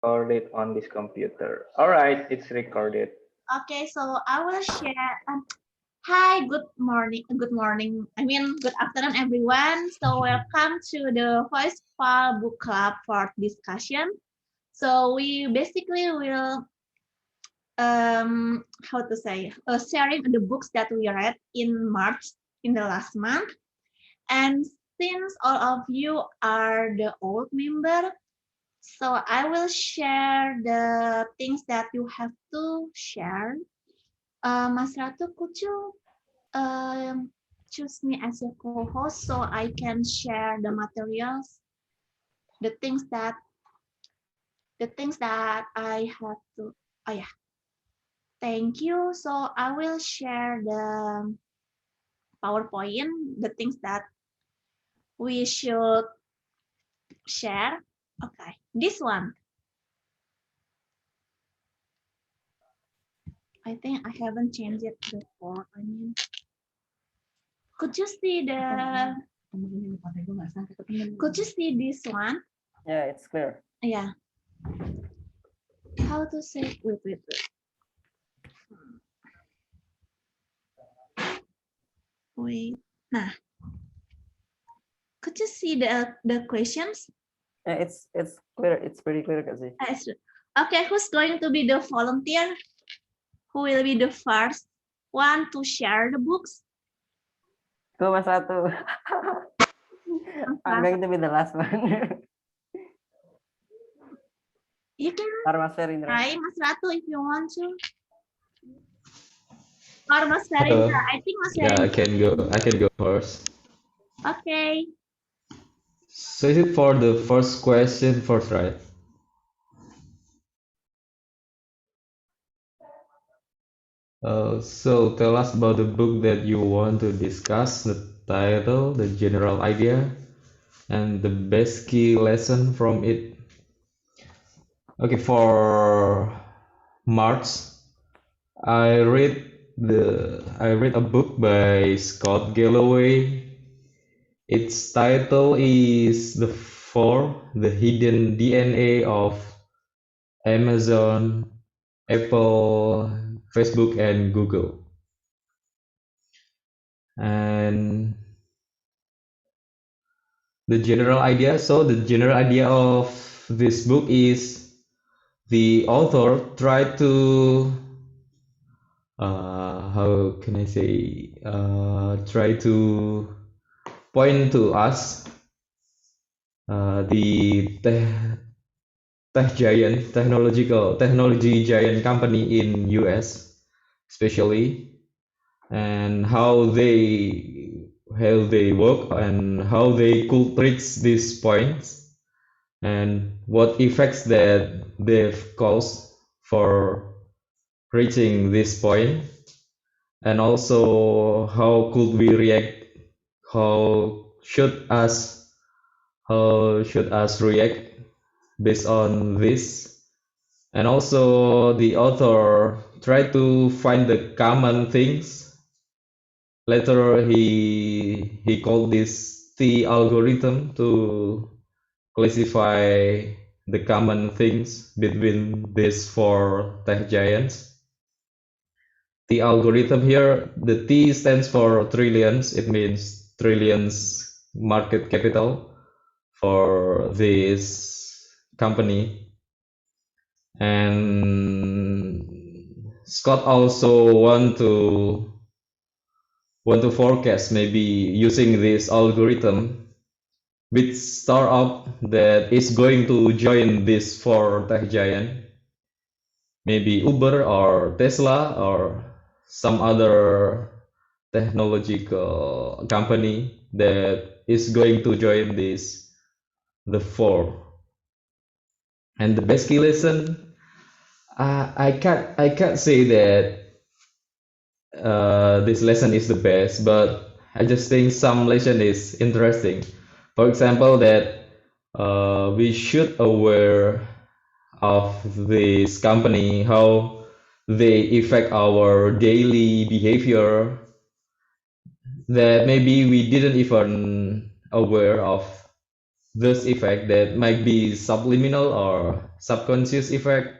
Recorded on this computer. All right, it's recorded. Okay, so I will share. Hi, good morning. Good morning. Good afternoon, everyone. So welcome to the Voicepal Book Club for discussion. So we basically will how to say sharing the books that we read in March in the last month. And since all of you are the old member, so I will share the things that you have to share. Mas Ratu, could you choose me as a co-host so I can share the materials, the things that I have to. Oh yeah, thank you. So I will share the PowerPoint, the things that we should share. Okay, this one. I think I haven't changed it before. Could you see the? Could you see this one? Yeah, it's clear. Yeah. How to say? Wait. Wait. Nah. Could you see the questions? Yeah, it's clear. It's pretty clear, Kak Zee. Okay, who's going to be the volunteer? Who will be the first one to share the books? Go, Mas Ratu. I'm going to be the last one. You can Mas Ferindra. try, Mas Ratu, if you want to. Or Mas Ferindra. I think Mas Ferindra. Yeah, I can go first. Okay. So is it for the first question first, right? So tell us about the book that you want to discuss, the title, the general idea, and the best key lesson from it. Okay, for March, I read a book by Scott Galloway. Its title is The Hidden DNA of Amazon, Apple, Facebook, and Google. And the general idea of this book is the author tried to how can I say try to point to us the technology giant company in US especially, and how they work and how they could reach these points and what effects that they've caused for reaching this point, and also how could we react, how should us react based on this. And also the author tried to find the common things. Later he called this T algorithm to classify the common things between these four tech giants. The algorithm here, the T stands for trillions. It means trillions market capital for this company. And Scott also want to forecast, maybe using this algorithm, which startup that is going to join this four tech giant, maybe Uber or Tesla or some other technological company that is going to join the four. And the best key lesson, I can't say that this lesson is the best, but I just think some lesson is interesting. For example, that we should aware of this company, how they affect our daily behavior that maybe we didn't even aware of those effect that might be subliminal or subconscious effect,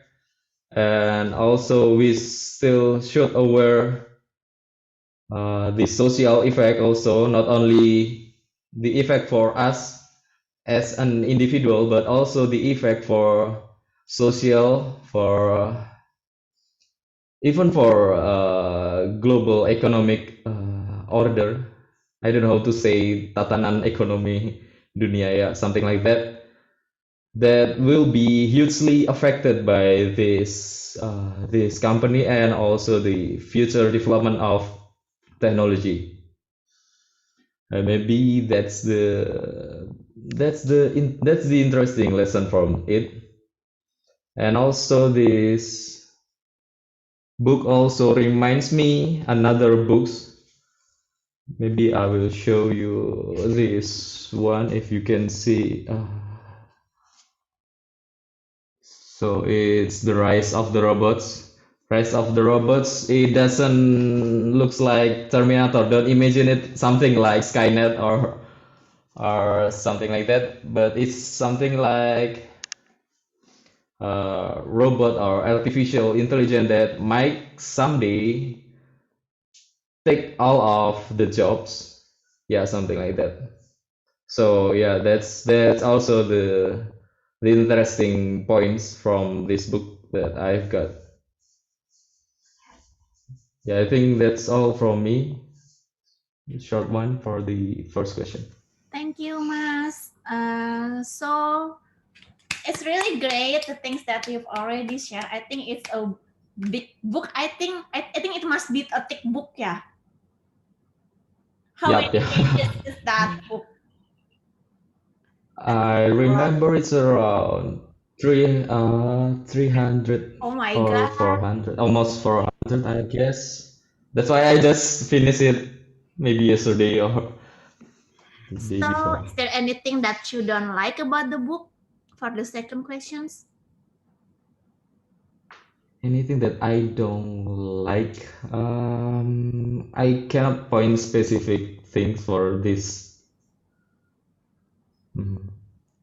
and also we still should aware the social effect also, not only the effect for us as an individual, but also the effect for social, for even for global economic order. I don't know how to say tatanan ekonomi dunia, yeah, something like that. That will be hugely affected by this company and also the future development of technology. Maybe that's the interesting lesson from it. And also this book also reminds me another books. Maybe I will show you this one if you can see. So it's the rise of the robots. Rise of the robots. It doesn't looks like Terminator. Don't imagine it something like Skynet or something like that. But it's something like robot or artificial intelligence that might someday take all of the jobs. Yeah, something like that. So yeah, that's also the interesting points from this book that I've got. Yeah, I think that's all from me. Short one for the first question. Thank you, Mas. So it's really great the things that you've already shared. I think it's a big book. I think it must be a thick book, yeah. How Yup, many yeah. pages is that book? I remember it's around 300 Oh my or God. 400, almost 400, I guess. That's why I just finished it maybe yesterday or the day So before. is there anything that you don't like about the book for the second questions? Anything that I don't like, I cannot point specific things for this.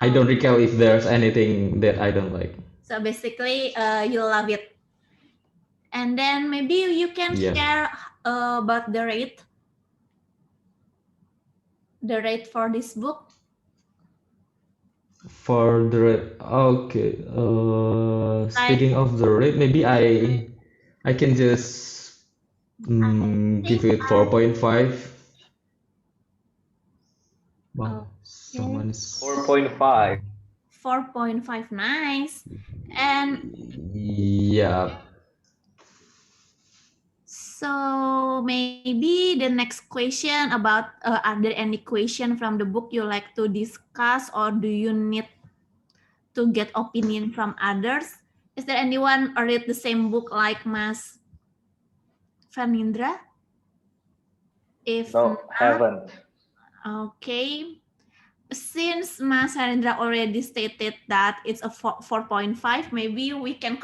I don't recall if there's anything that I don't like. So basically, you love it. And then maybe you can Yeah. share about the rate for this book. For the rate, okay. Speaking of the rate, maybe I can just give think it 4.5. Wow, Okay. someone is 4.5. 4.5, nice. And yeah. so maybe the next question about are there any question from the book you like to discuss, or do you need to get opinion from others? Is there anyone read the same book like Mas Fanindra? If No, haven't. okay. Since Mas Harindra already stated that it's a 4.5, maybe we can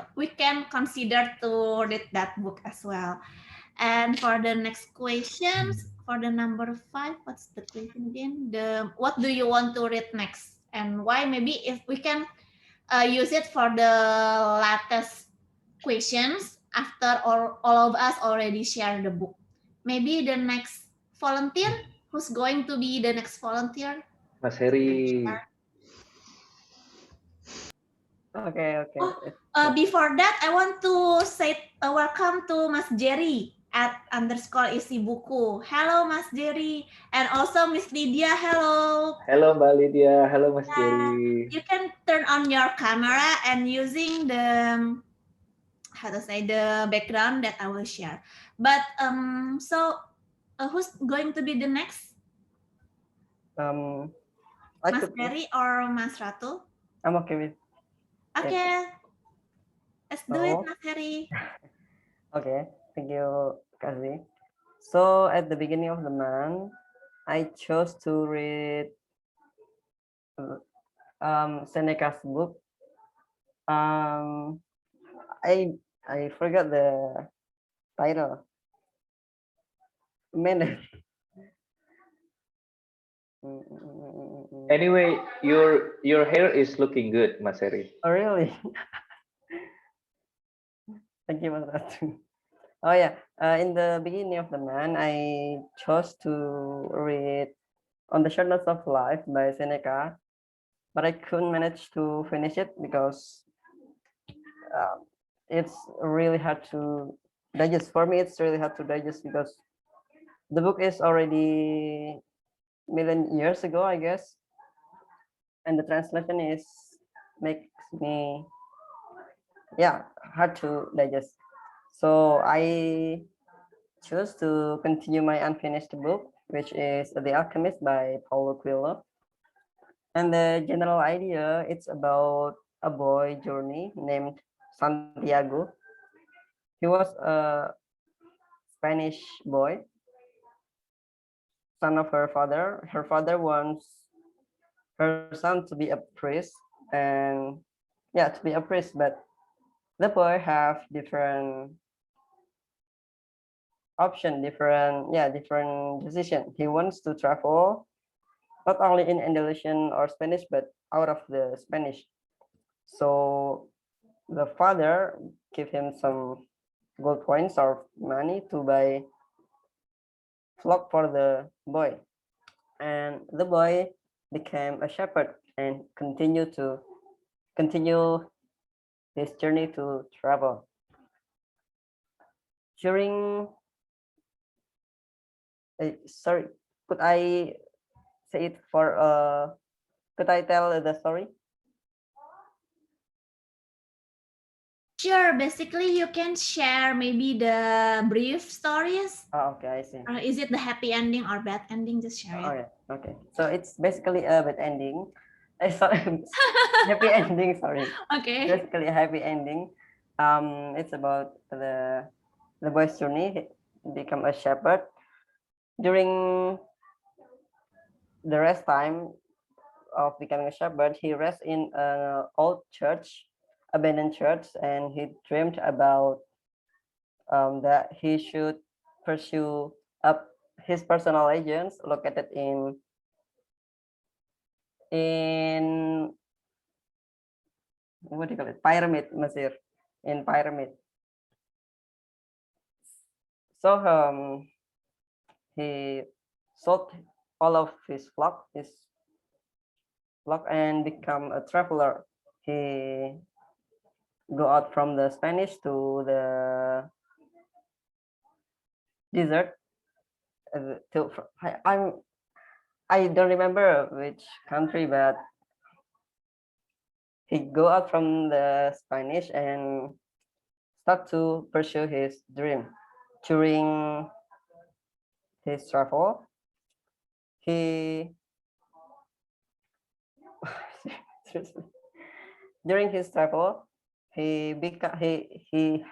consider to read that book as well. And for the next questions, for the number 5, what's the question again? What do you want to read next, and why? Maybe if we can use it for the latest questions after all of us already share the book. Maybe the next volunteer, who's going to be the next volunteer? Mas Heri. Okay. Before that, I want to say welcome to Mas Jerry at _isi buku. Hello, Mas Jerry. And also Miss Lydia, hello. Hello Mbak Lydia. Hello Mas Jerry. You can turn on your camera and using the background that I will share. But so who's going to be the next? I Mas could, Jerry or Mas Ratu? I'm okay with Okay. Let's do it, So, Mas Jerry. okay, thank you, Kazi. So at the beginning of the month, I chose to read Seneca's book. I forgot the title. Anyway, your hair is looking good, Mas Eri. Oh, really? Thank you for that. Oh yeah, in the beginning of the man, I chose to read On the Shortness of Life by Seneca, but I couldn't manage to finish it because it's really hard to digest. For me, it's really hard to digest because the book is already million years ago, I guess, and the translation is makes me hard to digest. So I choose to continue my unfinished book, which is The Alchemist by Paulo Quilla. And the general idea, it's about a boy journey named Santiago. He was a Spanish boy, son of her father. Her father wants her son to be a priest, and to be a priest, but the boy have different option, different decision. He wants to travel not only in Andalusian or Spanish, but out of the Spanish. So the father give him some gold coins or money to buy flock for the boy, and the boy became a shepherd and continue his journey to travel. During sorry, could I say it for could I tell the story? Sure, basically you can share maybe the brief stories. Oh, okay, I see. Is it the happy ending or bad ending? Just share Oh it. yeah, okay. So it's basically a bad ending. Sorry, happy ending. Sorry, Okay. basically a happy ending. It's about the boy's journey. He become a shepherd. During the rest time of becoming a shepherd, he rests in an old church, abandoned church, and he dreamed about that he should pursue up his personal legends located in what do you call it? Pyramid, Mesir, in pyramid. So he sold all of his flock, and become a traveler. He go out from the Spanish to the desert. I don't remember which country, but he go out from the Spanish and start to pursue his dream. During his travel, he during his travel, he become he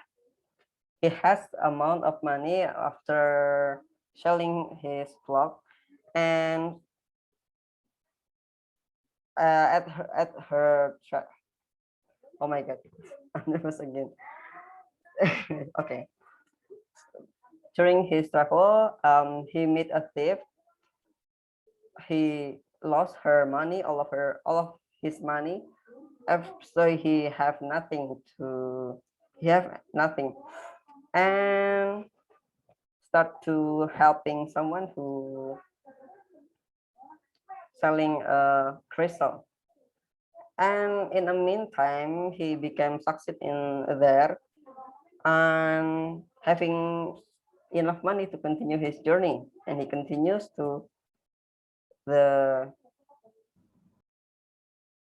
has amount of money after selling his flock, and at her oh my god, I'm nervous again. Okay, during his travel, he met a thief. He lost her money, all of his money. So he have nothing, and start to helping someone who selling a crystal. And in the meantime, he became succeed in there and having enough money to continue his journey. And he continues to the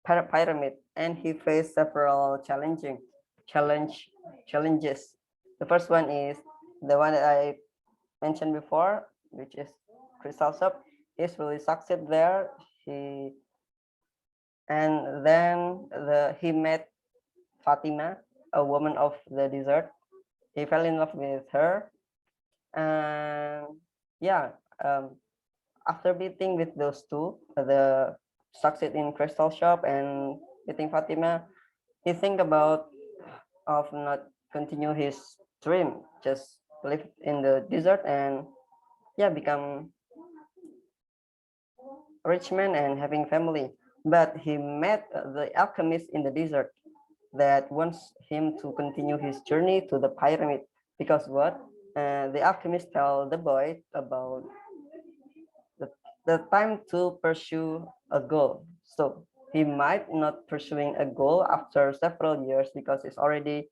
pyramid, and he faced several challenges. The first one is the one that I mentioned before, which is crystal shop. He's really succeed there. And then he met Fatima, a woman of the desert. He fell in love with her, and after meeting with those two, the succeed in crystal shop and meeting Fatima, he think about of not continue his dream, just live in the desert and become rich man and having family, but he met the alchemist in the desert that wants him to continue his journey to the pyramid, because what? The alchemist tell the boy about the time to pursue a goal. So he might not pursuing a goal after several years because it's already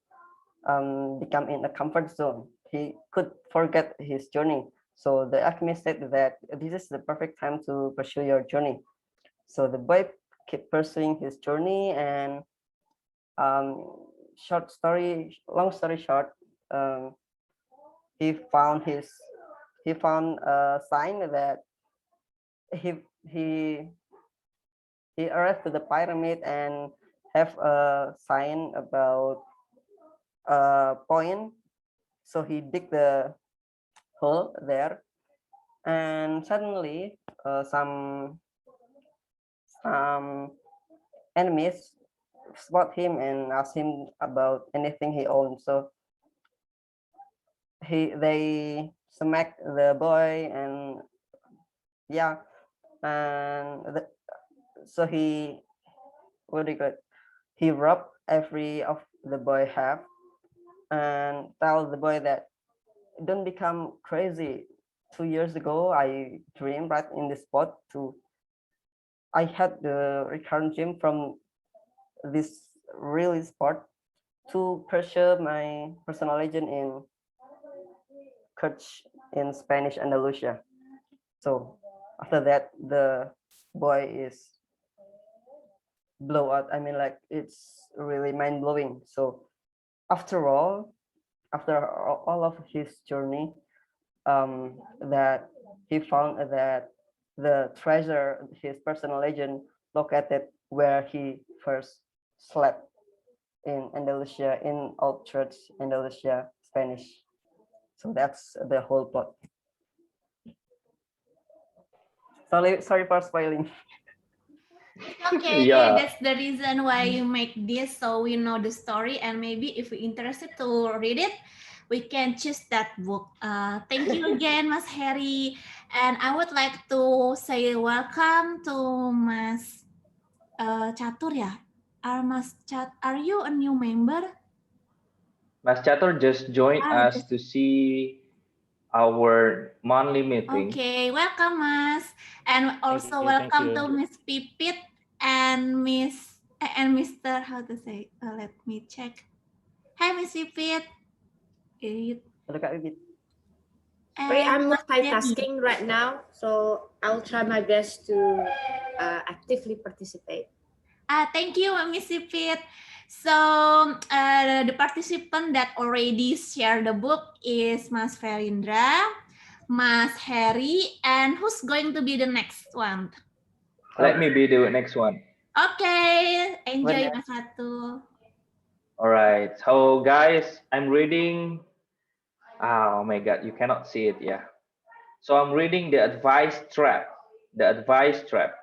become in a comfort zone. He could forget his journey. So the alchemist said that this is the perfect time to pursue your journey. So the boy kept pursuing his journey, and long story short, he found a sign that he he he arrived to the pyramid and have a sign about a point. So he dig the hole there, and suddenly some enemies spot him and ask him about anything he owns. So they smack the boy, and yeah, and so he, what do you call it? He robbed every of the boy have, and tell the boy that don't become crazy. 2 years ago, I dreamed right in this spot to. I had the recurrent dream from this really spot to pursue my personal legend in church in Spanish Andalusia. So after that, the boy is blow out. I mean, like, it's really mind blowing. So after all of his journey, that he found that the treasure, his personal legend, located where he first slept in Andalusia, in Old Church, Andalusia, Spanish. So that's the whole plot. Sorry for spoiling. Okay, Yeah. that's the reason why you make this, so we know the story, and maybe if we're interested to read it, we can choose that book. Thank you again, Mas Harry, and I would like to say welcome to Mas Catur ya. Are you a new member? Mas Chatur just joined us to see our monthly meeting. Okay, welcome, Mas, and also welcome to Miss Pipit and Mr. How to say? Let me check. Hi, Miss Pipit. Sorry, I'm multitasking right now, so I'll try my best to actively participate. Thank you, Miss Pipit. So the participant that already shared the book is Mas Ferindra, Mas Harry, and who's going to be the next one? Let me be the next one. Okay, enjoy, Mas Ratu. All right, so guys, I'm reading. Oh my God, you cannot see it, yeah. So I'm reading The Advice Trap. The Advice Trap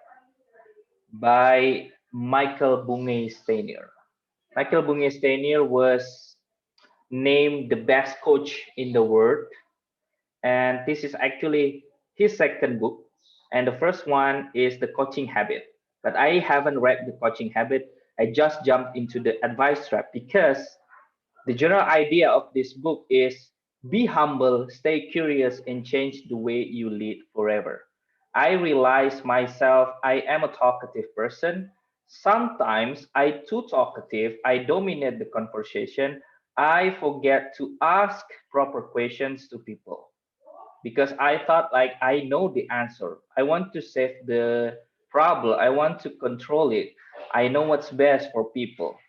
by Michael Bungay Stanier. Michael Bungay Stanier was named the best coach in the world, and this is actually his second book, and the first one is The Coaching Habit, but I haven't read The Coaching Habit. I just jumped into The Advice Trap because the general idea of this book is be humble, stay curious, and change the way you lead forever. I realize myself, I am a talkative person. Sometimes I too talkative, I dominate the conversation. I forget to ask proper questions to people because I thought like I know the answer. I want to save the problem. I want to control it. I know what's best for people,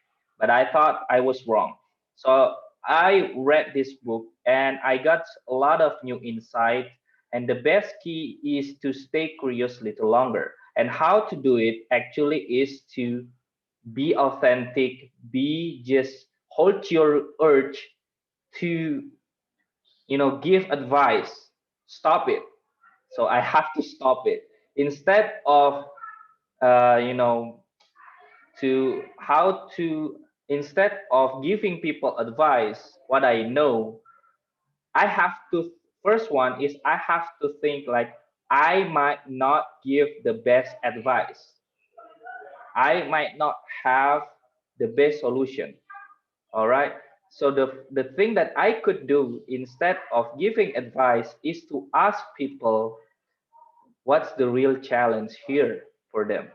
but I thought I was wrong. So I read this book and I got a lot of new insight. And the best key is to stay curious a little longer. And how to do it actually is to be authentic, be just hold your urge to give advice, stop it. So I have to stop it instead of uh, you know to how to instead of giving people advice what I know. I have to First one is I have to think like I might not give the best advice. I might not have the best solution. All right. So the thing that I could do instead of giving advice is to ask people what's the real challenge here for them.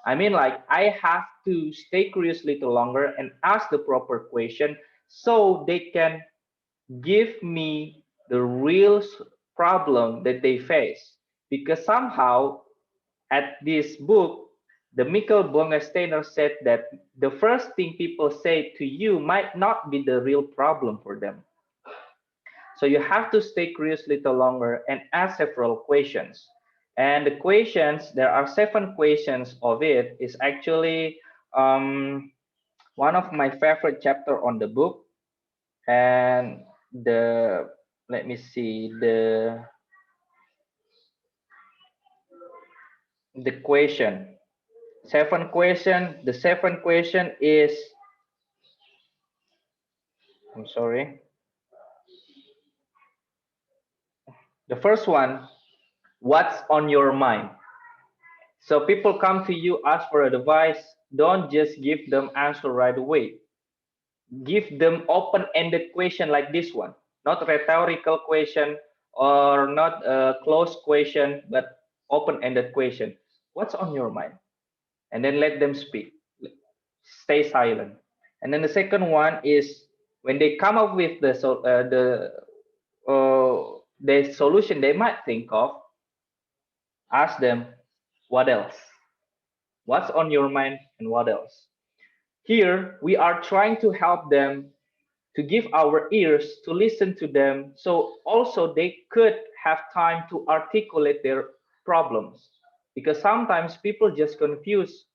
I mean, like, I have to stay curious little longer and ask the proper question so they can give me the real problem that they face. Because somehow at this book, the Mikkel Bongesteiner said that the first thing people say to you might not be the real problem for them. So you have to stay curious little longer and ask several questions. And the questions, there are 7 questions of it, is actually one of my favorite chapter on the book. And let me see, the question. The 7th question is, I'm sorry. The first one, what's on your mind? So people come to you, ask for advice. Don't just give them answer right away. Give them open-ended question like this one, not rhetorical question or not a closed question, but open-ended question. What's on your mind? And then let them speak. Stay silent. And then the second one is when they come up with the solution they might think of, ask them, what else? What's on your mind and what else? Here, we are trying to help them to give our ears to listen to them so also they could have time to articulate their problems. Because sometimes people just confuse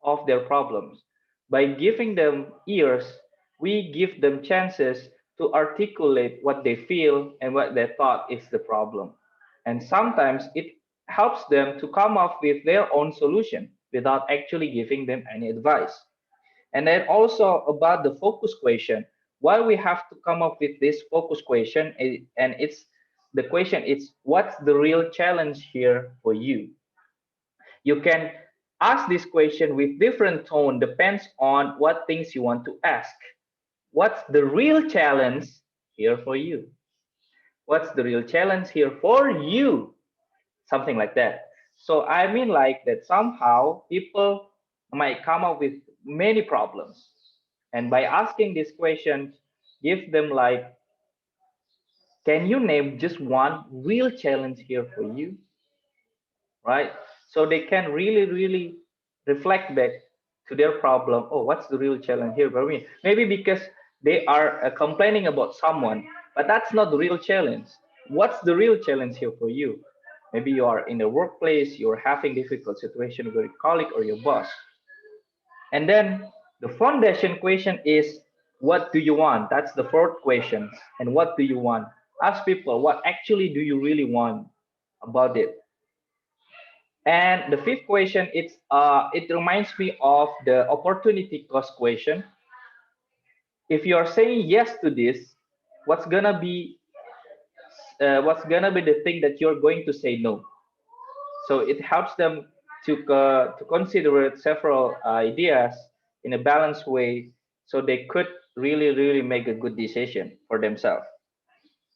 of their problems. By giving them ears, we give them chances to articulate what they feel and what they thought is the problem. And sometimes it helps them to come up with their own solution without actually giving them any advice. And then also about the focus question, why we have to come up with this focus question, and it's the question is, what's the real challenge here for you? You can ask this question with different tone, depends on what things you want to ask. What's the real challenge here for you? What's the real challenge here for you? Something like that. So I mean, like that somehow people might come up with many problems, and by asking these questions, give them like, can you name just one real challenge here for you? Right? So they can really reflect back to their problem. Oh, what's the real challenge here for me? Maybe because they are complaining about someone, but that's not the real challenge. What's the real challenge here for you? Maybe you are in the workplace, you're having difficult situation with your colleague or your boss. And then the foundation question is, what do you want? That's the fourth question. And what do you want? Ask people, what actually do you really want about it? And the fifth question, it reminds me of the opportunity cost question. If you are saying yes to this, what's gonna be the thing that you're going to say no? So it helps them to consider several ideas in a balanced way, so they could really make a good decision for themselves.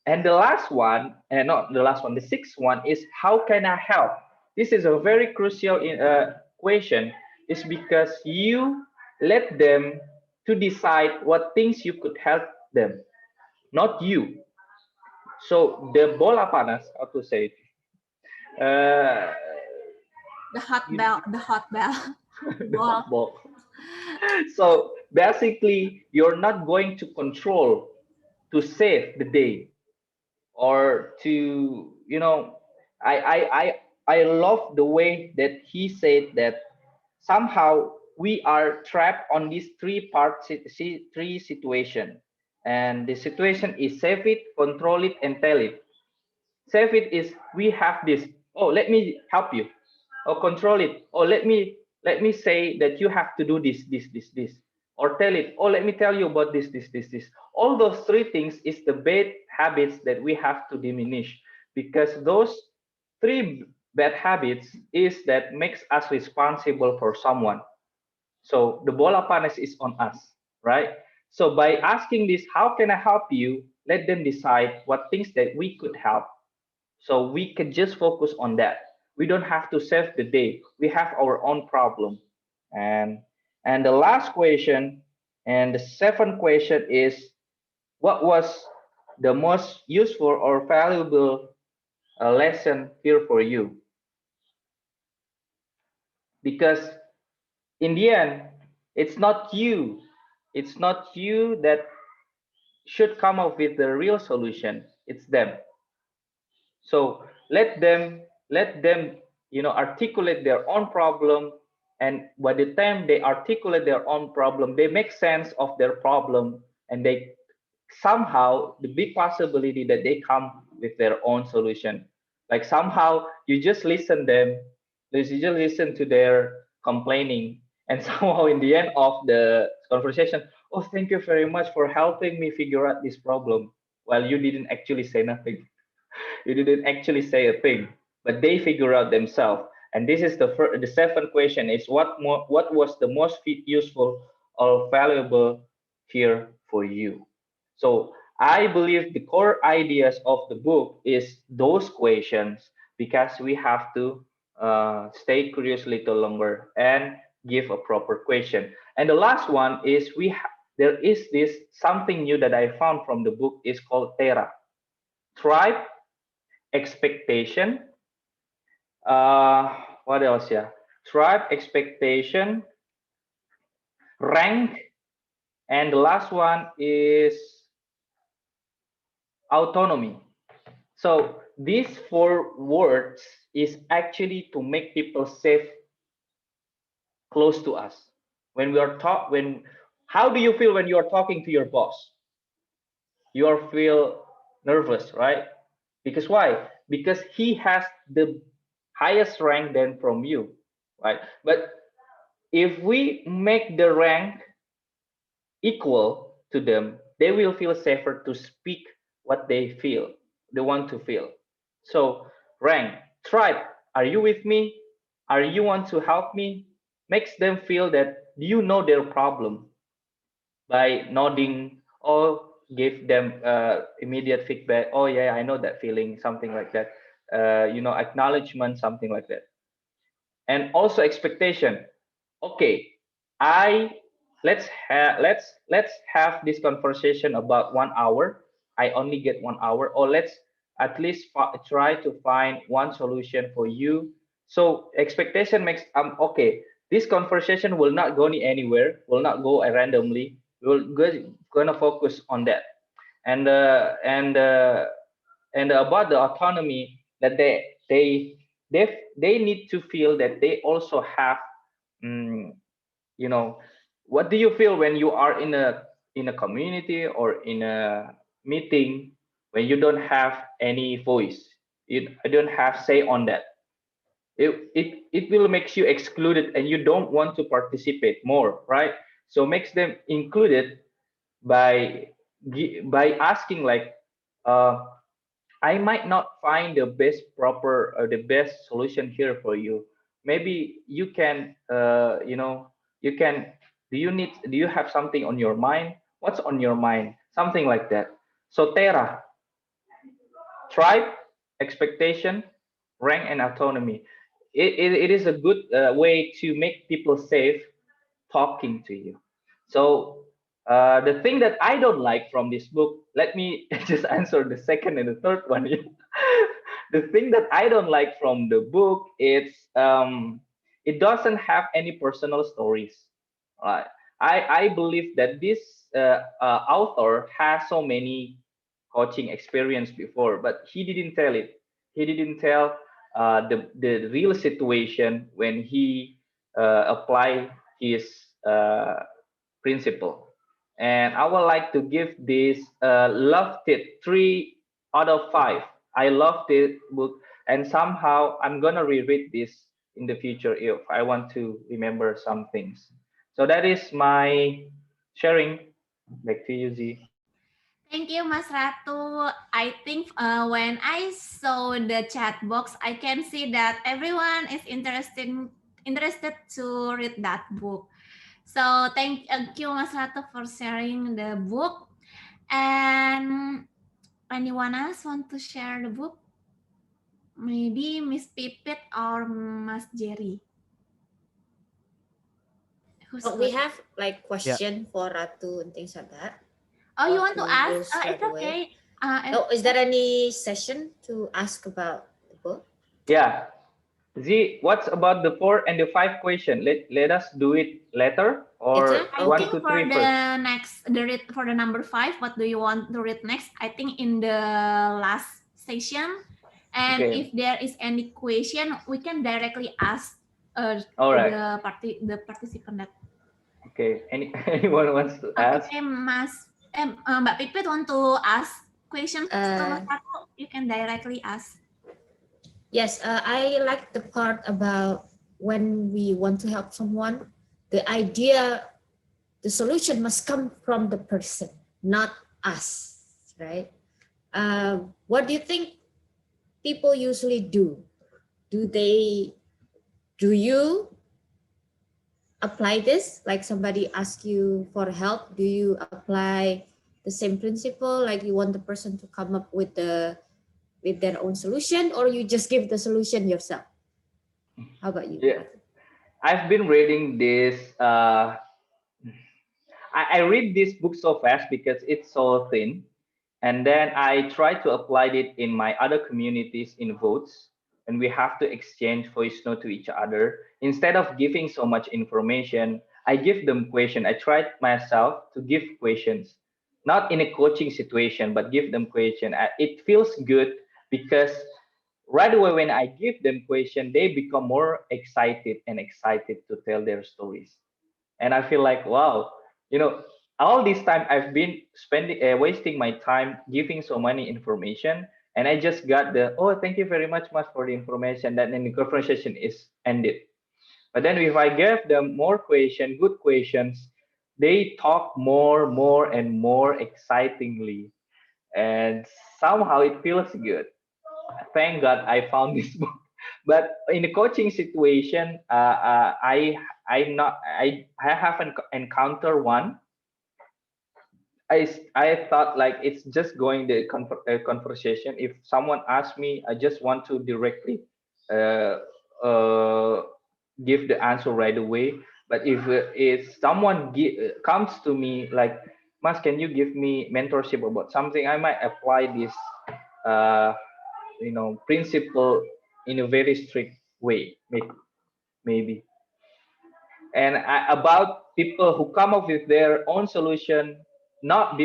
And the last one, and not the last one, the sixth one is, how can I help? This is a very crucial question, is because you let them to decide what things you could help them, not you. So the bola panas, how to say it? The hot bell. The hot ball. So basically, you're not going to control to save the day, or to, you know, I love the way that he said that somehow we are trapped on these three situation, and the situation is save it, control it, and tell it. Save it is, we have this, oh, let me help you. Or control it, oh, let me say that you have to do this. Or tell it, oh, let me tell you about this. All those three things is the bad habits that we have to diminish, because those three bad habits is that makes us responsible for someone. So the bola panas is on us, right? So by asking this, how can I help you? Let them decide what things that we could help. So we can just focus on that. We don't have to save the day. We have our own problem. And the last question and the seventh question is, what was the most useful or valuable lesson here for you? Because in the end, it's not you. It's not you that should come up with the real solution. It's them. So let them articulate their own problem, and by the time they articulate their own problem, they make sense of their problem, and they somehow the big possibility that they come with their own solution. Like somehow you just listen to their complaining, and somehow in the end of the conversation, oh, thank you very much for helping me figure out this problem, while you didn't actually say nothing. You didn't actually say a thing, but they figure out themselves. And this is the seventh question: is what was the most useful or valuable here for you? So I believe the core ideas of the book is those questions, because we have to stay curious a little longer and give a proper question. And the last one is there is this something new that I found from the book is called Terra. Tribe, expectation, what else? Yeah, tribe, expectation, rank, and the last one is autonomy. So these four words is actually to make people safe close to us. When we are how do you feel when you are talking to your boss? You are feel nervous, right? Because why? Because he has the highest rank than from you, right? But if we make the rank equal to them, they will feel safer to speak what they want to feel. So rank, tribe, are you with me? Are you want to help me? Makes them feel that you know their problem by nodding or give them immediate feedback. Oh yeah, I know that feeling, something like that. Acknowledgement, something like that. And also expectation. Okay, I let's have this conversation about 1 hour. I only get 1 hour, or let's at least try to find one solution for you. So expectation makes okay, this conversation will not go anywhere, will not go randomly. We'll gonna focus on that. And about the autonomy, that they need to feel that they also have, mm, you know what do you feel when you are in a community or in a meeting, when you don't have any voice, you don't have say on that? It will makes you excluded, and you don't want to participate more, right? So makes them included by asking, like, uh, I might not find the best proper or the best solution here for you. Maybe you can, you can. Do you have something on your mind? What's on your mind? Something like that. So Terra, tribe, expectation, rank, and autonomy. It is a good way to make people safe talking to you. So the thing that I don't like from this book, let me just answer the second and the third one. The thing that I don't like from the book is it doesn't have any personal stories. Right? I believe that this author has so many coaching experience before, but he didn't tell it. He didn't tell the real situation when he apply his principle. And I would like to give this loved it 3 out of 5. I love this book, and somehow I'm gonna reread this in the future if I want to remember some things. So that is my sharing. Back to you, Z. Thank you, Mas Ratu. I think when I saw the chat box, I can see that everyone is interested to read that book. So thank you, Mas Ratu, for sharing the book. And anyone else want to share the book? Maybe Miss Pipit or Mas Jerry. We have like question for Ratu and things like that. Oh, you want to ask? It's okay. Is there any session to ask about the book? Yeah. Z, what's about the 4 and the 5 question? Let us do it later or I 1, think 2, 3 for first. the next for the number 5, what do you want to read next? I think in the last session. And if there is any question, we can directly ask All right. the participant. Okay. Anyone wants to ask? Okay, Mbak Pipit want to ask questions you can directly ask. Yes, I like the part about when we want to help someone, the solution must come from the person, not us, right? What do you think people usually do? Do you apply this? Like somebody asks you for help, do you apply the same principle? Like you want the person to come up with their own solution, or you just give the solution yourself? How about you? Yeah, I've been reading this. I read this book so fast because it's so thin, and then I try to apply it in my other communities in votes, and we have to exchange voice note to each other. Instead of giving so much information, I give them question. I tried myself to give questions, not in a coaching situation, but give them question. It feels good because right away when I give them question, they become more excited to tell their stories. And I feel like, wow, you know, all this time I've been spending wasting my time giving so many information, and I just got the, oh, thank you very much for the information, that then the conversation is ended. But then if I give them more good questions, they talk more and more excitingly, and somehow it feels good. Thank God I found this book. But in the coaching situation, I haven't encountered one. I thought like it's just going the conversation. If someone asks me, I just want to directly uh, uh, give the answer right away. But if someone comes to me like, Mas, can you give me mentorship about something? I might apply this uh, principle in a very strict way, maybe. And about people who come up with their own solution, not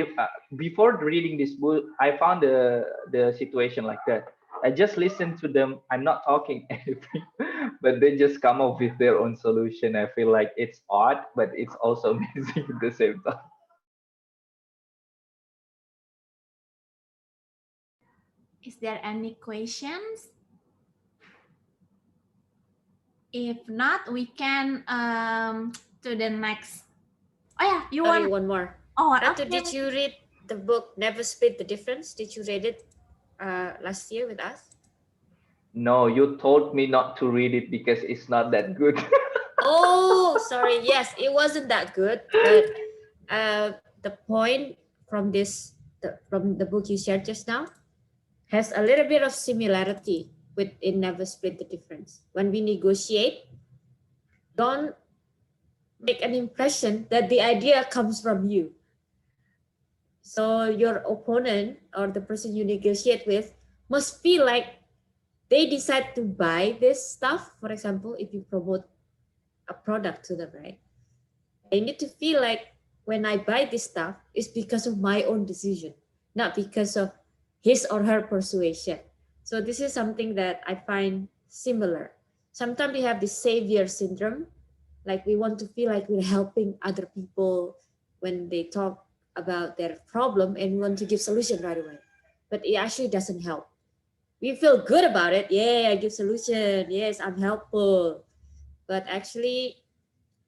before reading this book, I found the situation like that. I just listen to them. I'm not talking anything, but they just come up with their own solution. I feel like it's odd, but it's also amazing at the same time. Is there any questions? If not, we can to the next. Oh yeah, you want one more? Oh, Ratu, okay. did you read the book Never Split the Difference? Did you read it last year with us? No, you told me not to read it because it's not that good. Oh, sorry. Yes, it wasn't that good, but the point from from the book you shared just now has a little bit of similarity with in Never Split the Difference. When we negotiate, don't make an impression that the idea comes from you. So your opponent or the person you negotiate with must feel like they decide to buy this stuff. For example, if you promote a product to them, right? They need to feel like when I buy this stuff, it's because of my own decision, not because of his or her persuasion. So this is something that I find similar. Sometimes we have the savior syndrome, like we want to feel like we're helping other people when they talk about their problem and we want to give solution right away. But it actually doesn't help. We feel good about it. Yeah, I give solution. Yes, I'm helpful. But actually,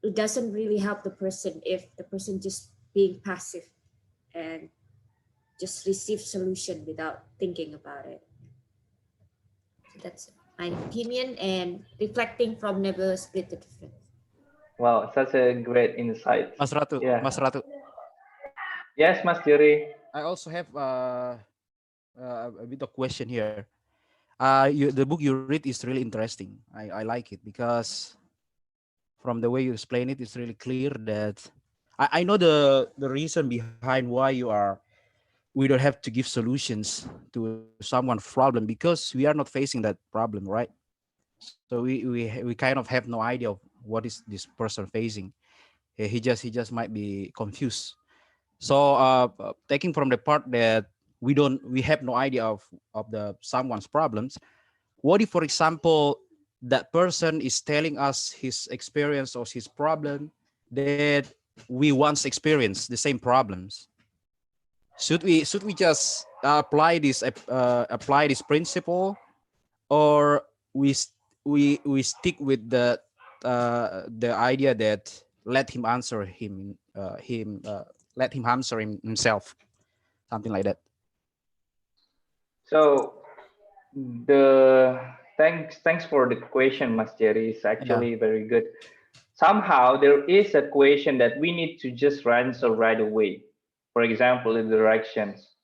it doesn't really help the person if the person just being passive and just receive solution without thinking about it. So that's my opinion, and reflecting from never split the difference. Wow, such a great insight. Mas Ratu, Yeah. Mas Ratu. Yes, Mas Jerry. I also have a bit of question here. The book you read is really interesting. I like it because from the way you explain it, it's really clear that I know the reason behind why we don't have to give solutions to someone's problem because we are not facing that problem, right? So we kind of have no idea of what is this person facing. He just might be confused. So taking from the part that we have no idea of the someone's problems, what if, for example, that person is telling us his experience or his problem that we once experienced the same problems? Should we just apply this principle, or we stick with the idea that let him answer himself, something like that? So the thanks for the question, Mas Jerry. It's actually very good. Somehow there is a question that we need to just answer right away. For example, the directions.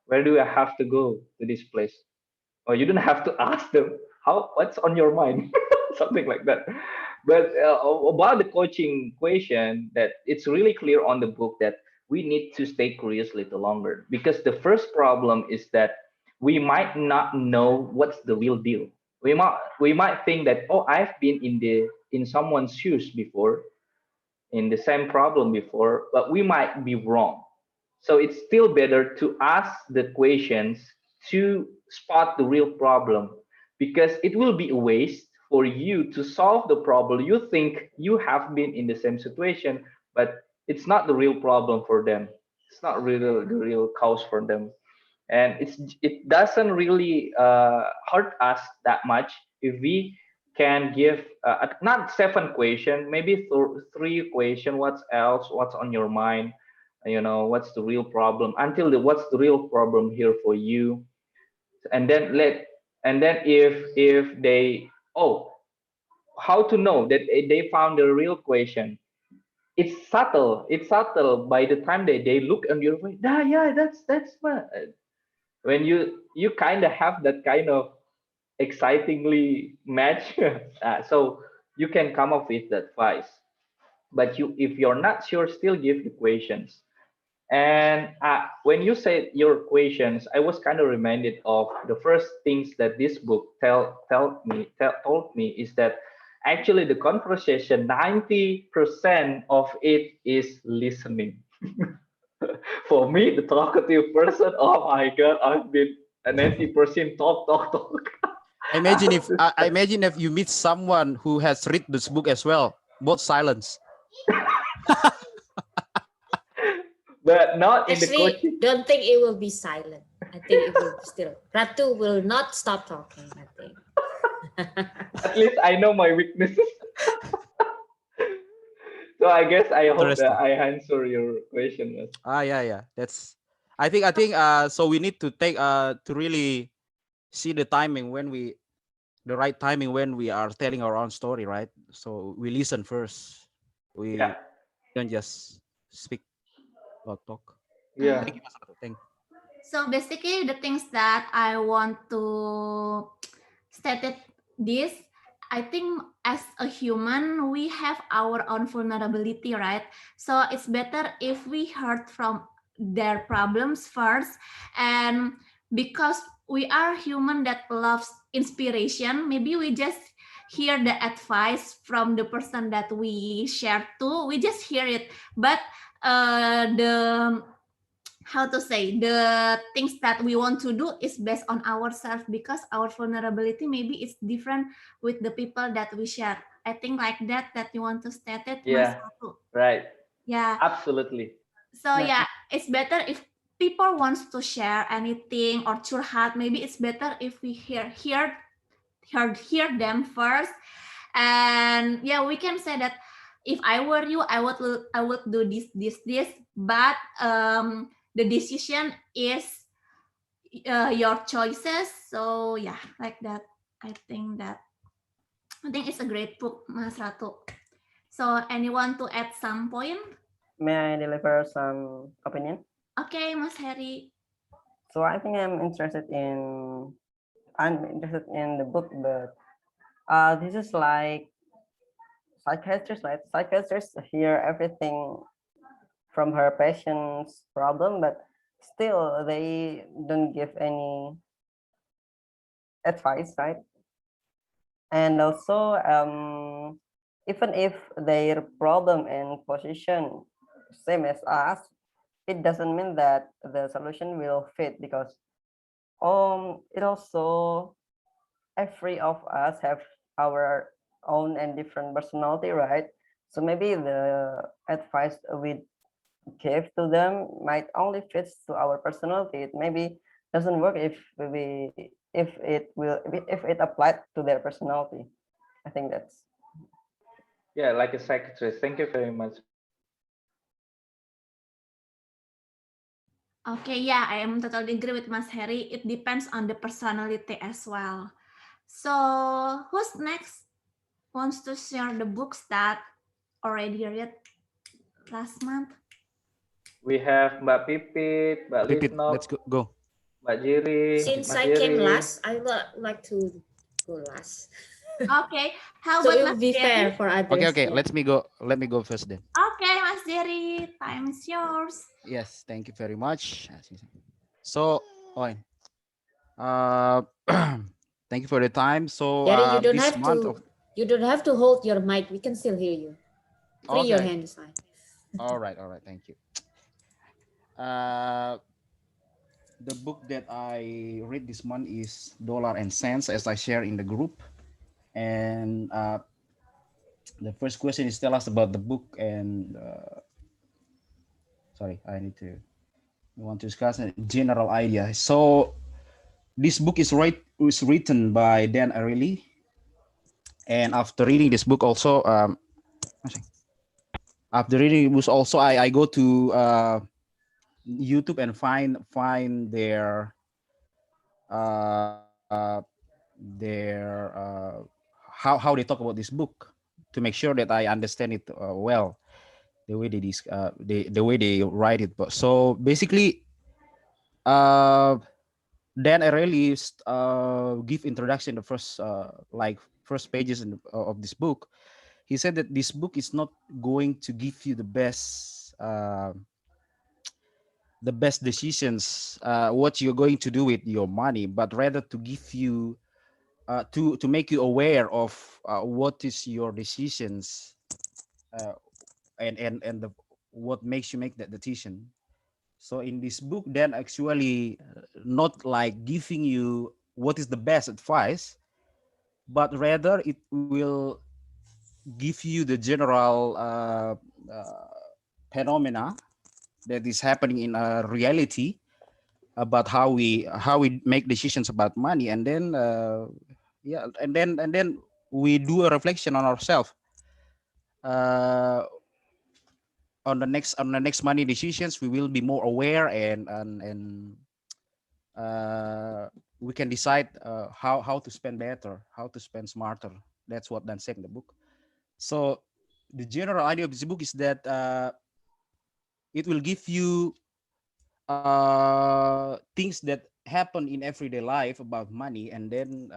Where do I have to go to this place? Or you don't have to ask them what's on your mind, something like that. But about the coaching question, that it's really clear on the book that we need to stay curious a little longer, because the first problem is that we might not know what's the real deal. We might think that, oh, I've been in someone's shoes before, in the same problem before, but we might be wrong. So it's still better to ask the questions to spot the real problem, because it will be a waste for you to solve the problem. You think you have been in the same situation, but it's not the real problem for them. It's not really the real cause for them, and it doesn't really hurt us that much if we can give not seven question, maybe three question. What else? What's on your mind? What's the real problem, until what's the real problem here for you. And then if they, oh, how to know that they found the real question? It's subtle by the time they look on your face. Yeah, that's what. When you kind of have that kind of excitingly match, so you can come up with that advice. But if you're not sure, still give the questions. And when you said your questions, I was kind of reminded of the first things that this book told me is that actually the conversation, 90% of it is listening. For me, the talkative person, oh my god, I've been a 90% talk. I imagine if you meet someone who has read this book as well, both silence. But not in the Actually, coaching. don't think it will be silent. I think it will still. Ratu will not stop talking, I think. At least I know my weaknesses. So I guess I hope that I answer your question. Yeah. I think so we need to take to really see the right timing when we are telling our own story, right? So we listen first. We don't just speak or talk. Yeah. Thank you, Mas Ratu. Thank you. So basically, the things that I want to state it this, I think as a human, we have our own vulnerability, right? So it's better if we heard from their problems first. And because we are human that loves inspiration, maybe we just hear the advice from the person that we share to. We just hear it. But the things that we want to do is based on ourselves, because our vulnerability maybe is different with the people that we share. I think like that you want to state it. Yeah, right. Yeah, Absolutely. so yeah, it's better if people wants to share anything or curhat, maybe it's better if we hear them first. And yeah, we can say that if I were you, I would do this, but the decision is your choices. So yeah, like that. I think it's a great book, Mas Ratu. So anyone to add some point? May I deliver some opinion? Okay, Mas Harry. So I think I'm interested in the book, but this is like psychiatrists, right? Psychiatrists hear everything from her patient's problem, but still they don't give any advice, right? And also, even if their problem and position same as us, it doesn't mean that the solution will fit, because it also every of us have our own and different personality, right? So maybe the advice we give to them might only fit to our personality. It maybe doesn't work if it applied to their personality. I think that's Yeah, like a psychiatrist. Thank you very much. Okay, yeah, I am totally agree with Mas Harry. It depends on the personality as well. So who's next wants to share the books that already read last month? We have Mbak Pipit, Mbak Pipit, Litnop, let's go. Mbak Jiri, Since Mas I came Jiri. last, I would like to go last. Okay, how So about it Mas will be fair Jerry? for others. Okay. Yeah. Let me go. Let me go first then. Okay, Mas Jerry, time is yours. Yes, thank you very much. So, fine. Uh, thank you for the time. So, Jerry, this month of you don't have to hold your mic. We can still hear you. Free your okay. hand is fine. All right. Thank you. Uh, the book that I read this month is Dollar and Cents, as I share in the group. And the first question is tell us about the book. And sorry, I want to discuss a general idea. So this book was written by Dan Ariely. And after reading this book, also after reading it was also I go to YouTube and find uh, their how they talk about this book to make sure that I understand it well, the way the way they write it. But so basically, uh, Dan Ariely give introduction the first first pages of this book. He said that this book is not going to give you the best decisions, what you're going to do with your money, but rather to give you to make you aware of what is your decisions, uh, and what makes you make that decision. So in this book, then actually not like giving you what is the best advice, but rather it will give you the general phenomena that is happening in reality about how we make decisions about money, and then yeah, and then we do a reflection on ourselves uh, on the next money decisions. We will be more aware, and uh, we can decide how to spend better, how to spend smarter. That's what Dan said in the book. So the general idea of this book is that it will give you things that happen in everyday life about money, and then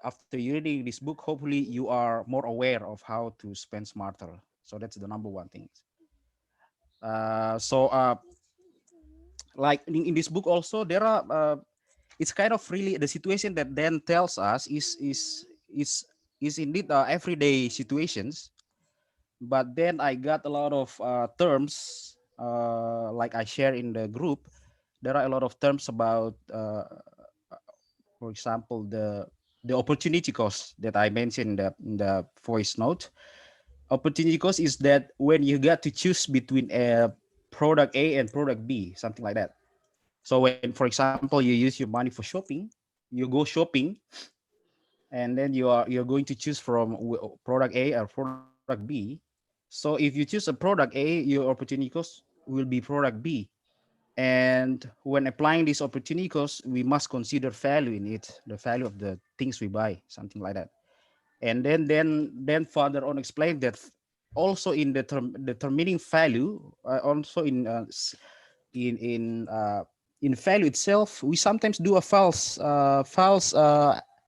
after you reading this book, hopefully you are more aware of how to spend smarter. So that's the number one thing. So like in this book also there are it's kind of really the situation that Dan tells us is indeed everyday situations, but then I got a lot of terms like I share in the group. There are a lot of terms about for example the opportunity cost that I mentioned in the voice note. Opportunity cost is that when you got to choose between a product A and product B, something like that. So when, for example, you use your money for shopping, you go shopping, and then you're going to choose from product A or product B. So if you choose a product A, your opportunity cost will be product B. And when applying this opportunity cost, we must consider value in it, the value of the things we buy, something like that. And then further on explain that also in the determining value, also in value itself, we sometimes do a false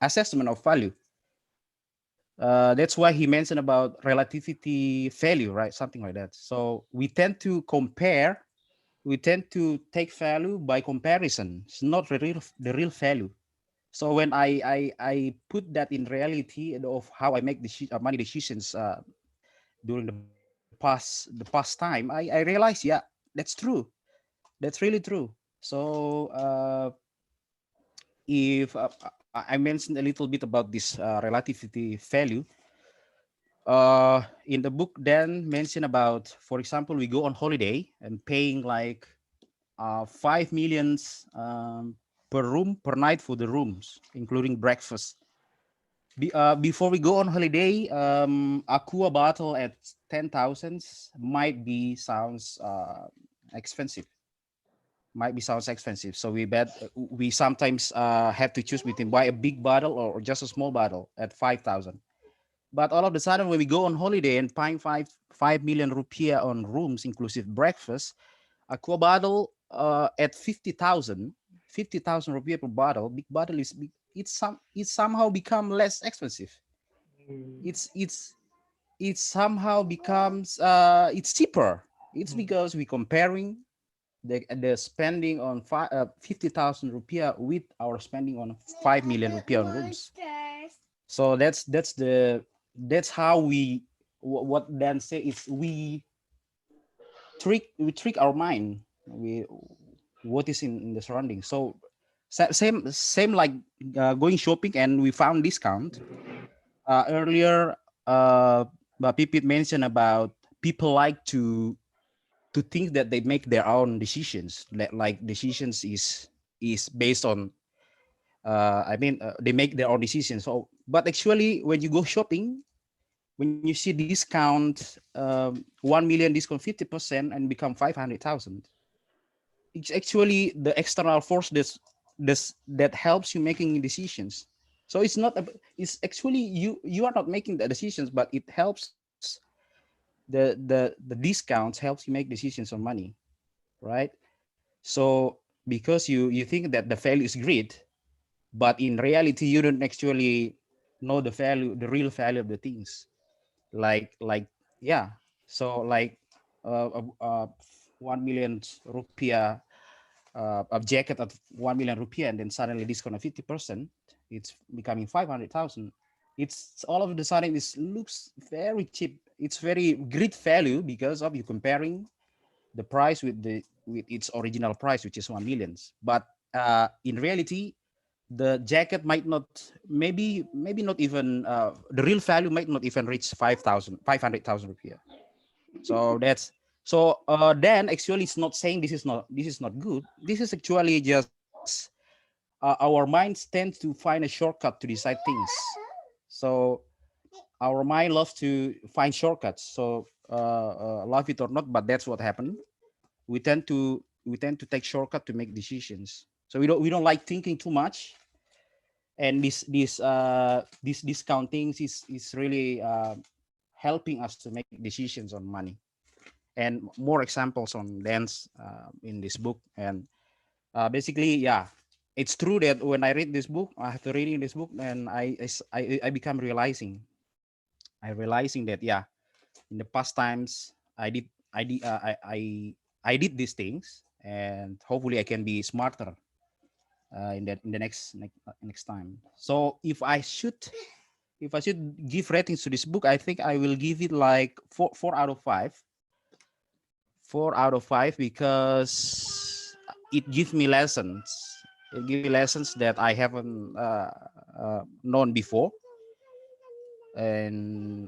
assessment of value. That's why he mentioned about relativity value, right? Something like that. So we tend to compare, we tend to take value by comparison. It's not the real value. So when I put that in reality of how I make the money decisions during the past time, I realized, yeah, that's true. That's really true. So if I mentioned a little bit about this relativity value, in the book then mention about, for example, we go on holiday and paying like 5 millions per room per night for the rooms, including breakfast. Before we go on holiday, aqua bottle at 10,000 might be sounds expensive. Might be sounds expensive. So we sometimes have to choose between buy a big bottle or just a small bottle at 5,000. But all of a sudden, when we go on holiday and paying 5 million rupiah on rooms, inclusive breakfast, aqua bottle at 50,000 rupiah per bottle, big bottle it somehow become less expensive. It's it somehow becomes it's cheaper. It's because we comparing the spending on 50,000 rupiah with our spending on 5 million rupiah on rooms. So that's how what Dan say is we trick our mind. We what is in the surroundings. So same like going shopping and we found discount. Earlier, but Pipit mentioned about people like to think that they make their own decisions. Like decisions is based on they make their own decisions. So, but actually, when you go shopping, when you see discount 1 million discount 50% and become 500,000, it's actually the external force that helps you making decisions. So it's actually you are not making the decisions, but it helps the discounts helps you make decisions on money, right? So because you think that the value is great, but in reality you don't actually know the real value of the things. Like yeah. So like uh 1 million rupiah, a jacket at 1 million rupiah, and then suddenly discount of 50%, it's becoming 500,000. It's all of the sudden it looks very cheap. It's very great value because of you comparing the price with its original price, which is 1 million. But in reality, the jacket might not, maybe not even the real value might not even reach 500,000 rupiah. So that's so then actually it's not saying this is not good. This is actually just our minds tend to find a shortcut to decide things. So our mind loves to find shortcuts. So love it or not, but that's what happened. We tend to take shortcut to make decisions. So we don't like thinking too much. And this discounting is really helping us to make decisions on money. And more examples on dance in this book. And basically, yeah, it's true that when I read this book, after reading this book, and I become realizing that, yeah, in the past times I did these things, and hopefully I can be smarter in the next time. So if I should give ratings to this book, I think I will give it like 4 out of 5. 4 out of 5 because it gives me lessons. It gives me lessons that I haven't known before. And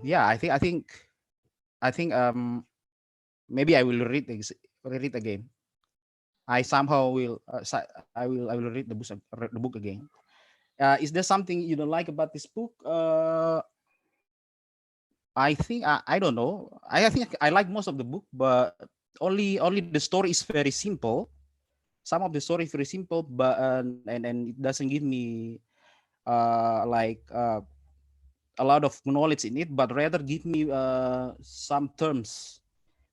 yeah, I think maybe I will read it again. I somehow will I will read the book again. Is there something you don't like about this book? I think I don't know. I think I like most of the book, but only the story is very simple. Some of the story is very simple, but and it doesn't give me like a lot of knowledge in it, but rather give me some terms.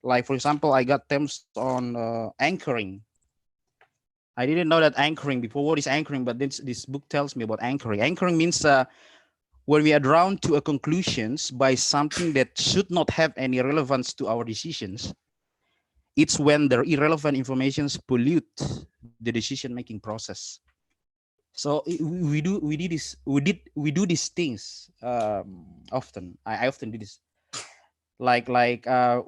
Like for example, I got terms on anchoring. I didn't know that anchoring before. What is anchoring? But this book tells me about anchoring. Anchoring means when we are drawn to a conclusions by something that should not have any relevance to our decisions. It's when the irrelevant informations pollute the decision making process. So we do these things often. I often do this. Like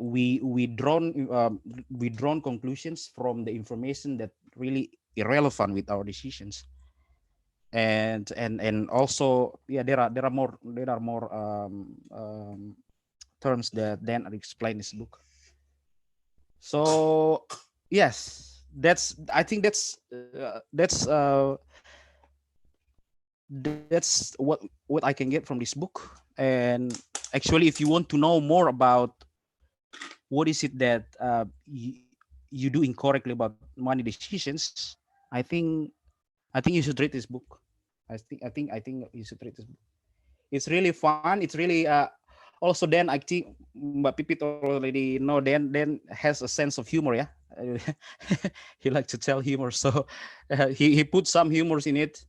we drawn conclusions from the information that really irrelevant with our decisions. And also, yeah, there are more terms that then explain this book. So yes, that's I think that's what I can get from this book. And actually, if you want to know more about what is it that you do incorrectly about money decisions, I think you should read this book. I think you should read this book. It's really fun. It's really also then I think Mbak Pipit already know Dan has a sense of humor, yeah. He like to tell humor, so he put some humors in it.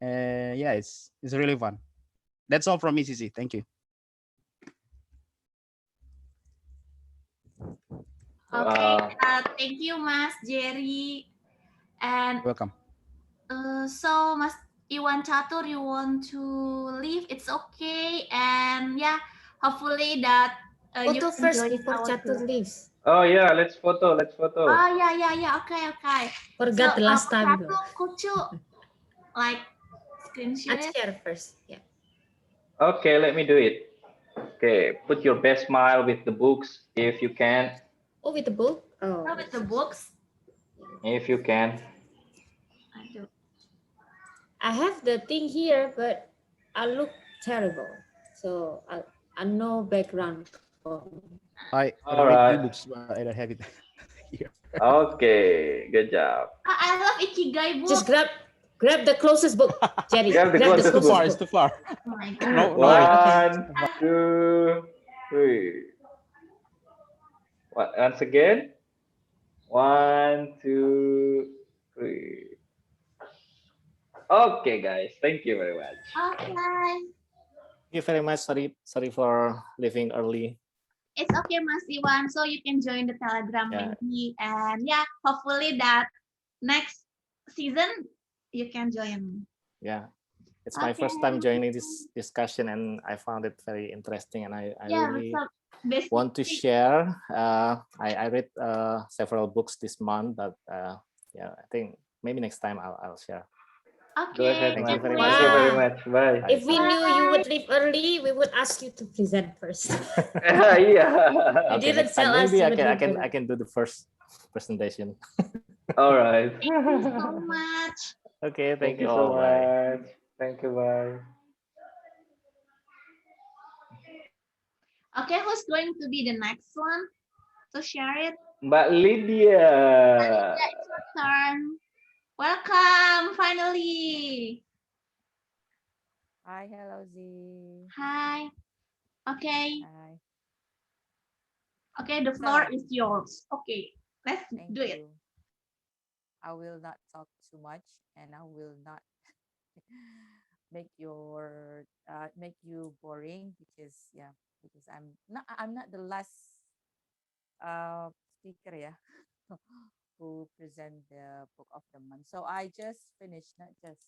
Yeah, it's really fun. That's all from me, CC. Thank you. Okay, Wow. thank you, Mas Jerry. And Welcome. so, Mas Iwan Catur, you want to leave? It's okay. And yeah, hopefully that you Photo can first join before our Chatur group. leaves. Oh yeah, let's photo. Let's photo. Oh yeah. Okay. So, Forgot the last time though. Catur, could you like screenshot I'll it? share first. Yeah. Okay, let me do it. Okay, put your best smile with the books if you can. Oh, with the book? Oh, Oh, with the books. If you can. I do. I have the thing here, but I look terrible. So I no background for me. I All read right. ebooks, but I don't have it here. Okay, good job. I love Ikigai book. Just grab the closest book, Jerry. Grab the Grab the closest It's too book. far. closest It's book. too far. Oh my god. No, no way. Okay. One, two, three. Once again. One, two, three. Okay, guys. Thank you very much. Okay. Thank you very much. Sorry for leaving early. It's okay, Mas Iwan. So you can join the Telegram Yeah. maybe. And yeah, hopefully that next season you can join. Yeah. It's my first time joining this discussion, and I found it very interesting. And I Yeah, really so basically, want to share. I read several books this month, but yeah, I think maybe next time I'll share. Go okay. ahead, Thank man. you very Thank you much. very Wow. much. Bye. If we knew you would leave early, we would ask you to present first. Yeah. You Okay, didn't next time tell us maybe you I would can I leave can early. I can do the first presentation. All right. Thank you so much. Okay, Thank thank you you so all. Bye. much. Thank you. Bye. Okay, who's going to be the next one to share it? Mbak Lydia. Yeah, it's your turn. Welcome, finally. Hi, hello Z. Hi. Okay. Hi. Okay, the floor So, is yours. Okay, let's thank do it. you. I will not talk too much, and I will not make you boring because I'm not the last speaker, yeah, who present the book of the month. So I just finished, not just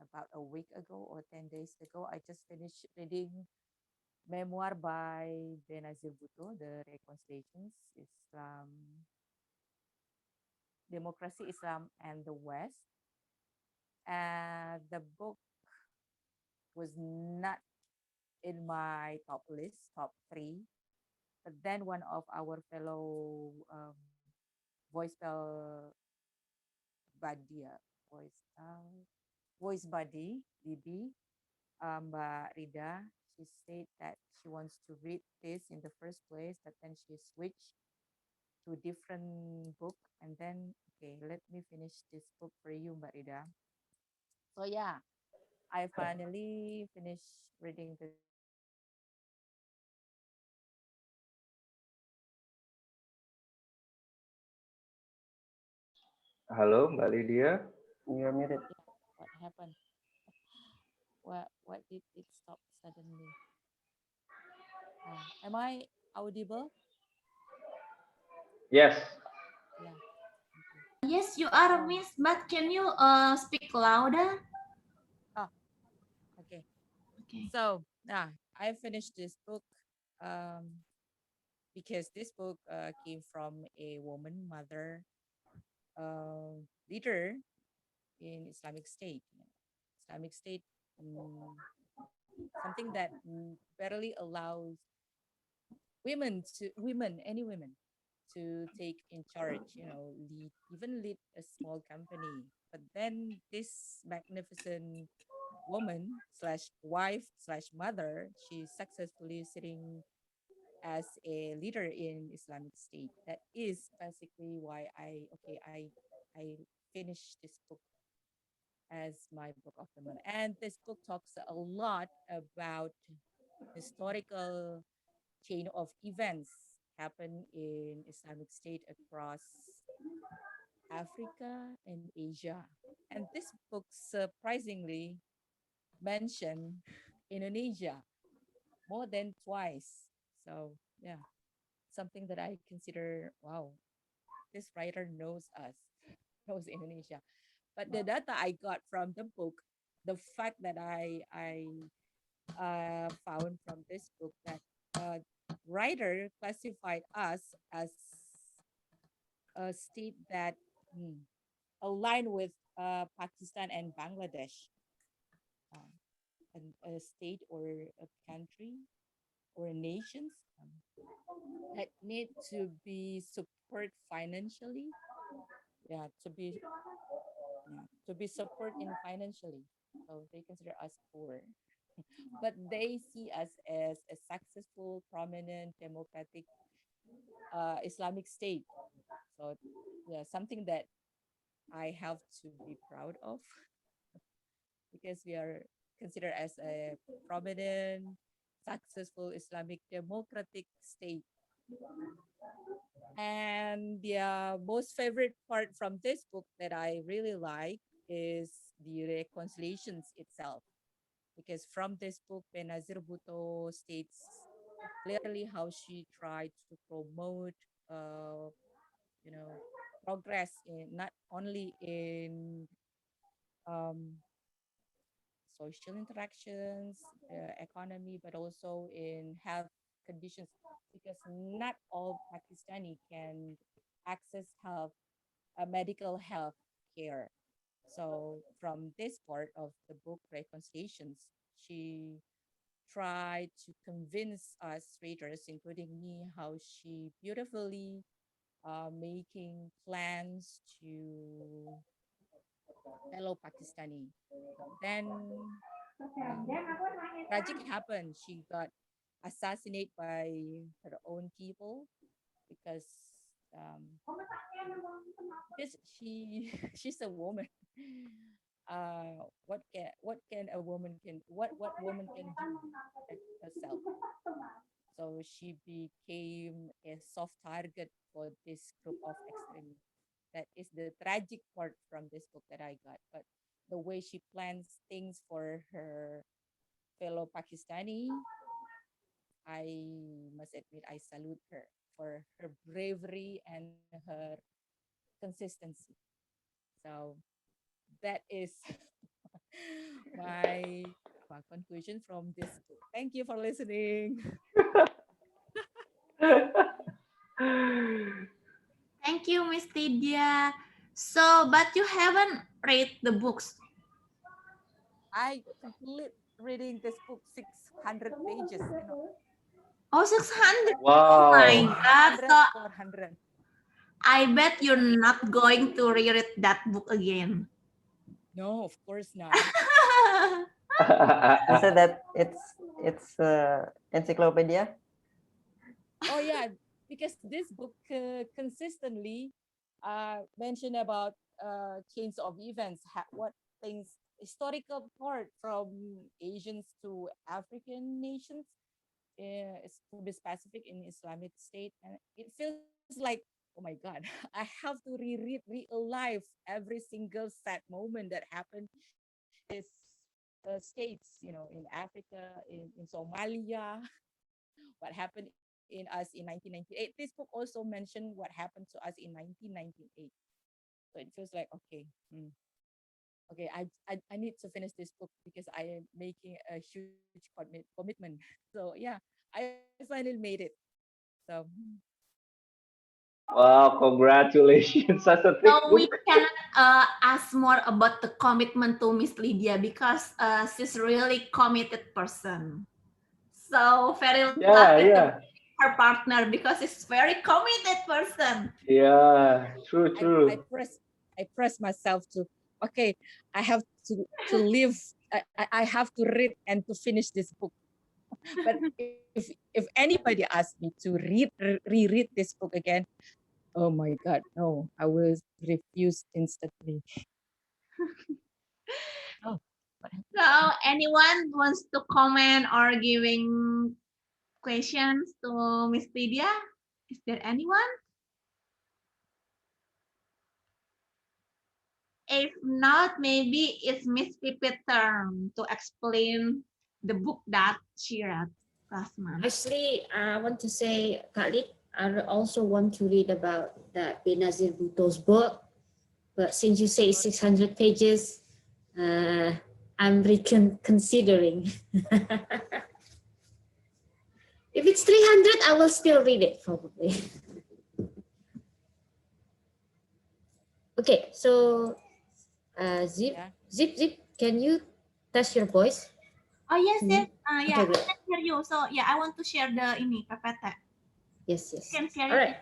about a week ago or 10 days ago, I just finished reading memoir by Benazir Bhutto, The Reconciliations, Islam, Democracy, Islam, and the West. And the book was not in my top list, top three. But then one of our fellow voicebell buddy, voice buddy, DB, Mbak Rida, she said that she wants to read this in the first place, but then she switched to different book, and then okay, let me finish this book for you, Mbak Rida. So yeah, I finally finished reading this book. Halo, Mbak Lydia. You're muted. Yeah, what happened? What did it stop suddenly? Am I audible? Yes. Yeah. Thank you. Yes, you are, So, Miss, but can you speak louder? oh, okay. Okay. So, I finished this book um, because this book came from a woman mother leader in Islamic State. Islamic State, mm, something that barely allows any women, to take in charge, lead a small company. But then this magnificent woman slash wife slash mother, she's successfully sitting as a leader in Islamic State. That is basically why I finished this book as my book of the month. And this book talks a lot about historical chain of events happen in Islamic State across Africa and Asia. And this book surprisingly mentioned Indonesia more than twice. So yeah, something that I consider, wow, this writer knows us, knows Indonesia. But the data I got from the book, the fact that I found from this book, that uh, writer classified us as a state that aligned with Pakistan and Bangladesh, uh, a state or a country or nations that need to be support financially, yeah, to be support in financially. So they consider us poor, but they see us as a successful, prominent, democratic Islamic state. So yeah, something that I have to be proud of because we are considered as a prominent, successful Islamic democratic state. And the most favorite part from this book that I really like is the reconciliations itself. Because from this book, Benazir Bhutto states clearly how she tried to promote, uh, you know, progress in not only in um, social interactions, the economy, but also in health conditions, because not all Pakistani can access medical health care. So from this part of the book, Reconciliations, she tried to convince us readers, including me, how she beautifully making plans to fellow Pakistani. But then tragic happened. She got assassinated by her own people because um, because she's a woman. What can a woman can what woman can do to protect herself? So she became a soft target for this group of extremists. That is the tragic part from this book that I got. But the way she plans things for her fellow Pakistani, I must admit I salute her for her bravery and her consistency. So that is my conclusion from this book. Thank you for listening. Thank you, Miss Lydia. So, but you haven't read the books. I complete reading this book 600 pages. Oh, 600. Oh my Wow. God. So 400. I bet you're not going to reread that book again. No, of course not. You said that it's encyclopedia. Oh yeah, because this book consistently mention about chains of events, what things historical part from Asians to African nations, is to be specific in Islamic State, and it feels like, oh my God, I have to reread, realive every single sad moment that happened in these states, in Africa, in Somalia, what happened in us in 1998. This book also mentioned what happened to us in 1998. So it feels like, okay, okay, I need to finish this book because I am making a huge commitment. So yeah, I finally made it. So Wow, congratulations! Such a thick So we book. can ask more about the commitment to Miss Lydia because she's really committed person. So very Yeah, lucky to yeah, be her partner because she's very committed person. yeah. True, I true. press myself to, okay, I have to live. I have to read and to finish this book. But if anybody asks me to reread this book again, oh my God, no, I will refuse instantly. Oh, So anyone wants to comment or giving questions to Miss Lydia? Is there anyone? If not, maybe it's Miss Pipit's turn to explain the book that she read last month. Actually, I want to say, Khalid, I also want to read about the Benazir Bhutto's book. But since you say 600 pages, I'm reconsidering. If it's 300, I will still read it probably. Okay, so Zip, yeah. Zip, can you test your voice? Oh yes, yes. Okay, Yeah, I great. can hear you. So yeah, I want to share the ini PPT. Yes, You yes. can share All it. right.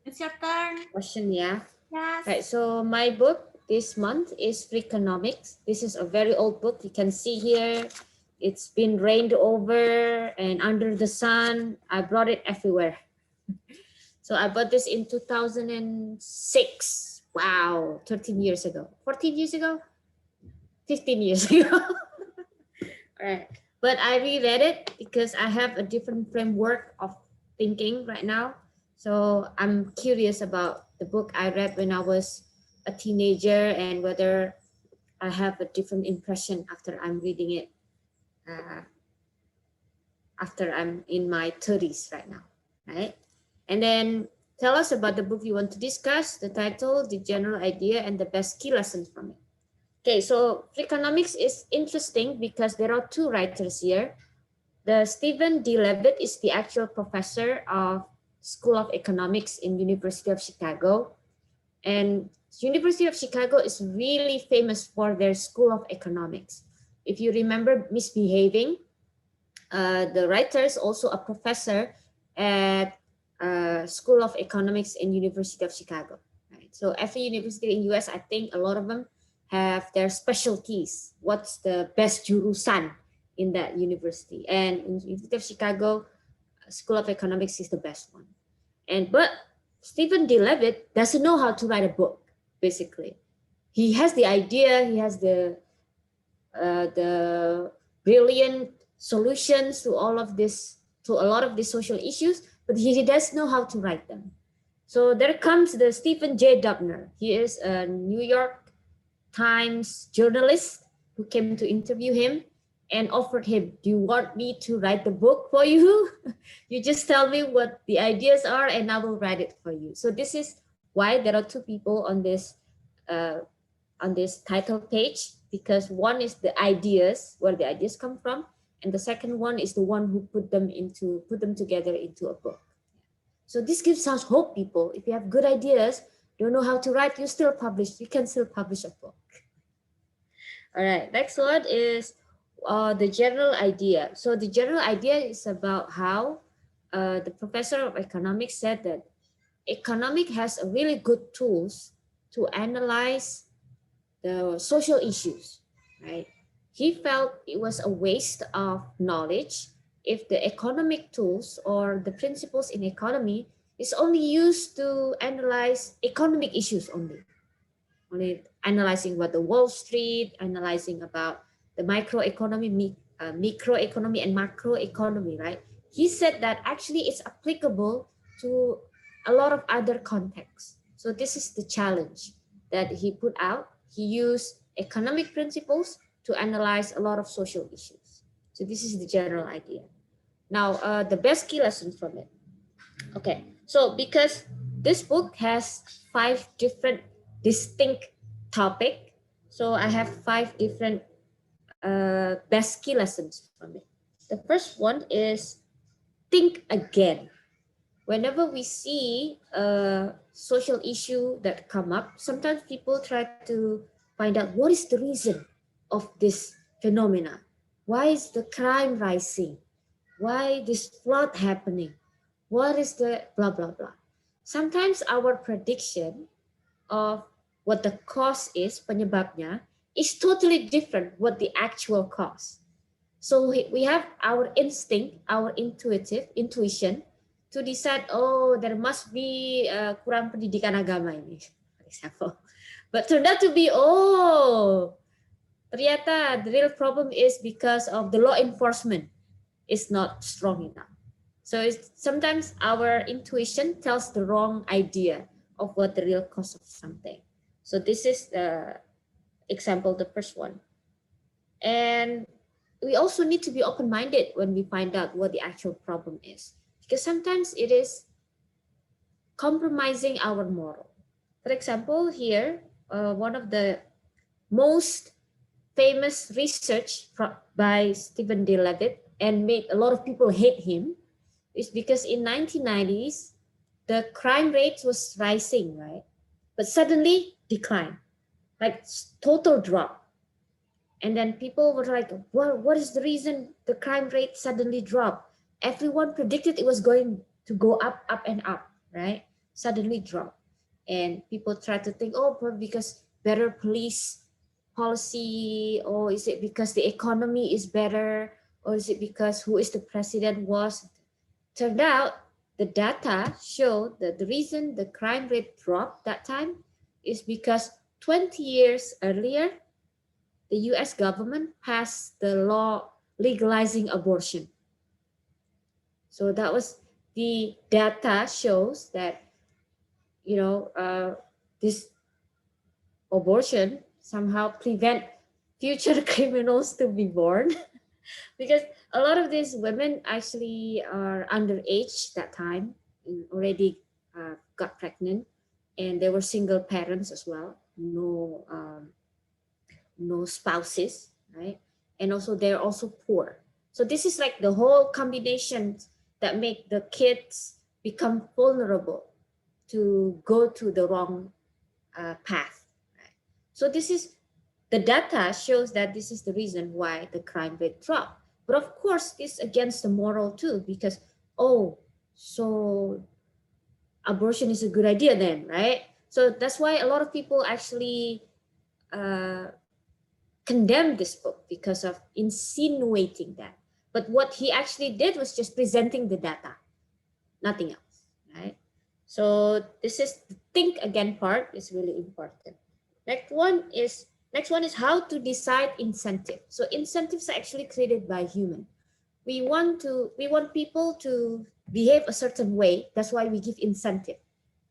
It's your turn. Question, yeah. Yes. Right, so my book this month is Freakonomics. This is a very old book. You can see here, it's been rained over and under the sun. I brought it everywhere. So I bought this in 2006. Wow, 13 years ago. 14 years ago? 15 years ago. All right. But I reread it because I have a different framework of thinking right now. So I'm curious about the book I read when I was a teenager and whether I have a different impression after I'm reading it, uh, after I'm in my 30s right now, right? And then tell us about the book you want to discuss, the title, the general idea, and the best key lessons from it. Okay, so Freakonomics is interesting because there are two writers here. The Stephen D. Levitt is the actual professor of School of Economics in University of Chicago. And University of Chicago is really famous for their School of Economics. If you remember Misbehaving, the writer is also a professor at School of Economics in University of Chicago. Right? So every university in US, I think a lot of them have their specialties. What's the best jurusan in that university? And in University of Chicago, School of Economics is the best one. But Stephen D. Levitt doesn't know how to write a book. Basically, he has the idea, he has the brilliant solutions to all of this, to a lot of these social issues, but he does know how to write them. So there comes the Stephen J. Dubner. He is a New York Times journalist who came to interview him and offered him, do you want me to write the book for you? You just tell me what the ideas are and I will write it for you. So this is why there are two people uh, on this title page, because one is the ideas, where the ideas come from, and the second one is the one who put them together into a book. So this gives us hope, people. If you have good ideas, don't know how to write, you can still publish a book. All right, next one is the general idea. So the general idea is about how the professor of economics said that economic has a really good tools to analyze the social issues, right? He felt it was a waste of knowledge if the economic tools or the principles in economy is only used to analyze economic issues only analyzing about the Wall Street, analyzing about the microeconomy, microeconomy and macroeconomy, right? He said that actually it's applicable to a lot of other contexts. So this is the challenge that he put out. He used economic principles to analyze a lot of social issues. So this is the general idea. Now, the best key lessons from it. Okay, so because this book has 5 different distinct topic, so I have 5 different best key lessons from it. The first one is think again. Whenever we see a social issue that come up, sometimes people try to find out what is the reason of this phenomena. Why is the crime rising? Why this flood happening? What is the blah, blah, blah. Sometimes our prediction of what the cause is, penyebabnya, is totally different what the actual cause. So we have our instinct, our intuition to decide, oh, there must be kurang pendidikan agama ini, for example. But turned out to be, oh, ternyata the real problem is because of the law enforcement is not strong enough. So sometimes our intuition tells the wrong idea of what the real cause of something. So this is the example, the first one. And we also need to be open-minded when we find out what the actual problem is, because sometimes it is compromising our moral. For example, here, one of the most famous research by Stephen D. Levitt and made a lot of people hate him is because in 1990s, the crime rate was rising, right? But suddenly declined, like total drop. And then people were like, well, what is the reason the crime rate suddenly dropped? Everyone predicted it was going to go up, and up, right? Suddenly drop. And people try to think, oh, because better police policy, or is it because the economy is better, or is it because who is the president was? Turned out the data showed that the reason the crime rate dropped that time is because 20 years earlier, the US government passed the law legalizing abortion. So that was the data shows that, this abortion somehow prevent future criminals to be born. Because a lot of these women actually are underage that time and already got pregnant, and they were single parents as well, no spouses, right? And also they're also poor. So this is like the whole combination that make the kids become vulnerable to go to the wrong path. Right? So this is the data shows that this is the reason why the crime rate dropped. But of course, it's against the moral too, because, oh, so abortion is a good idea then, right? So that's why a lot of people actually condemn this book because of insinuating that. But what he actually did was just presenting the data, nothing else, right? So this is the think again part is really important. Next one is how to decide incentive. So incentives are actually created by human. We want people to behave a certain way. That's why we give incentive,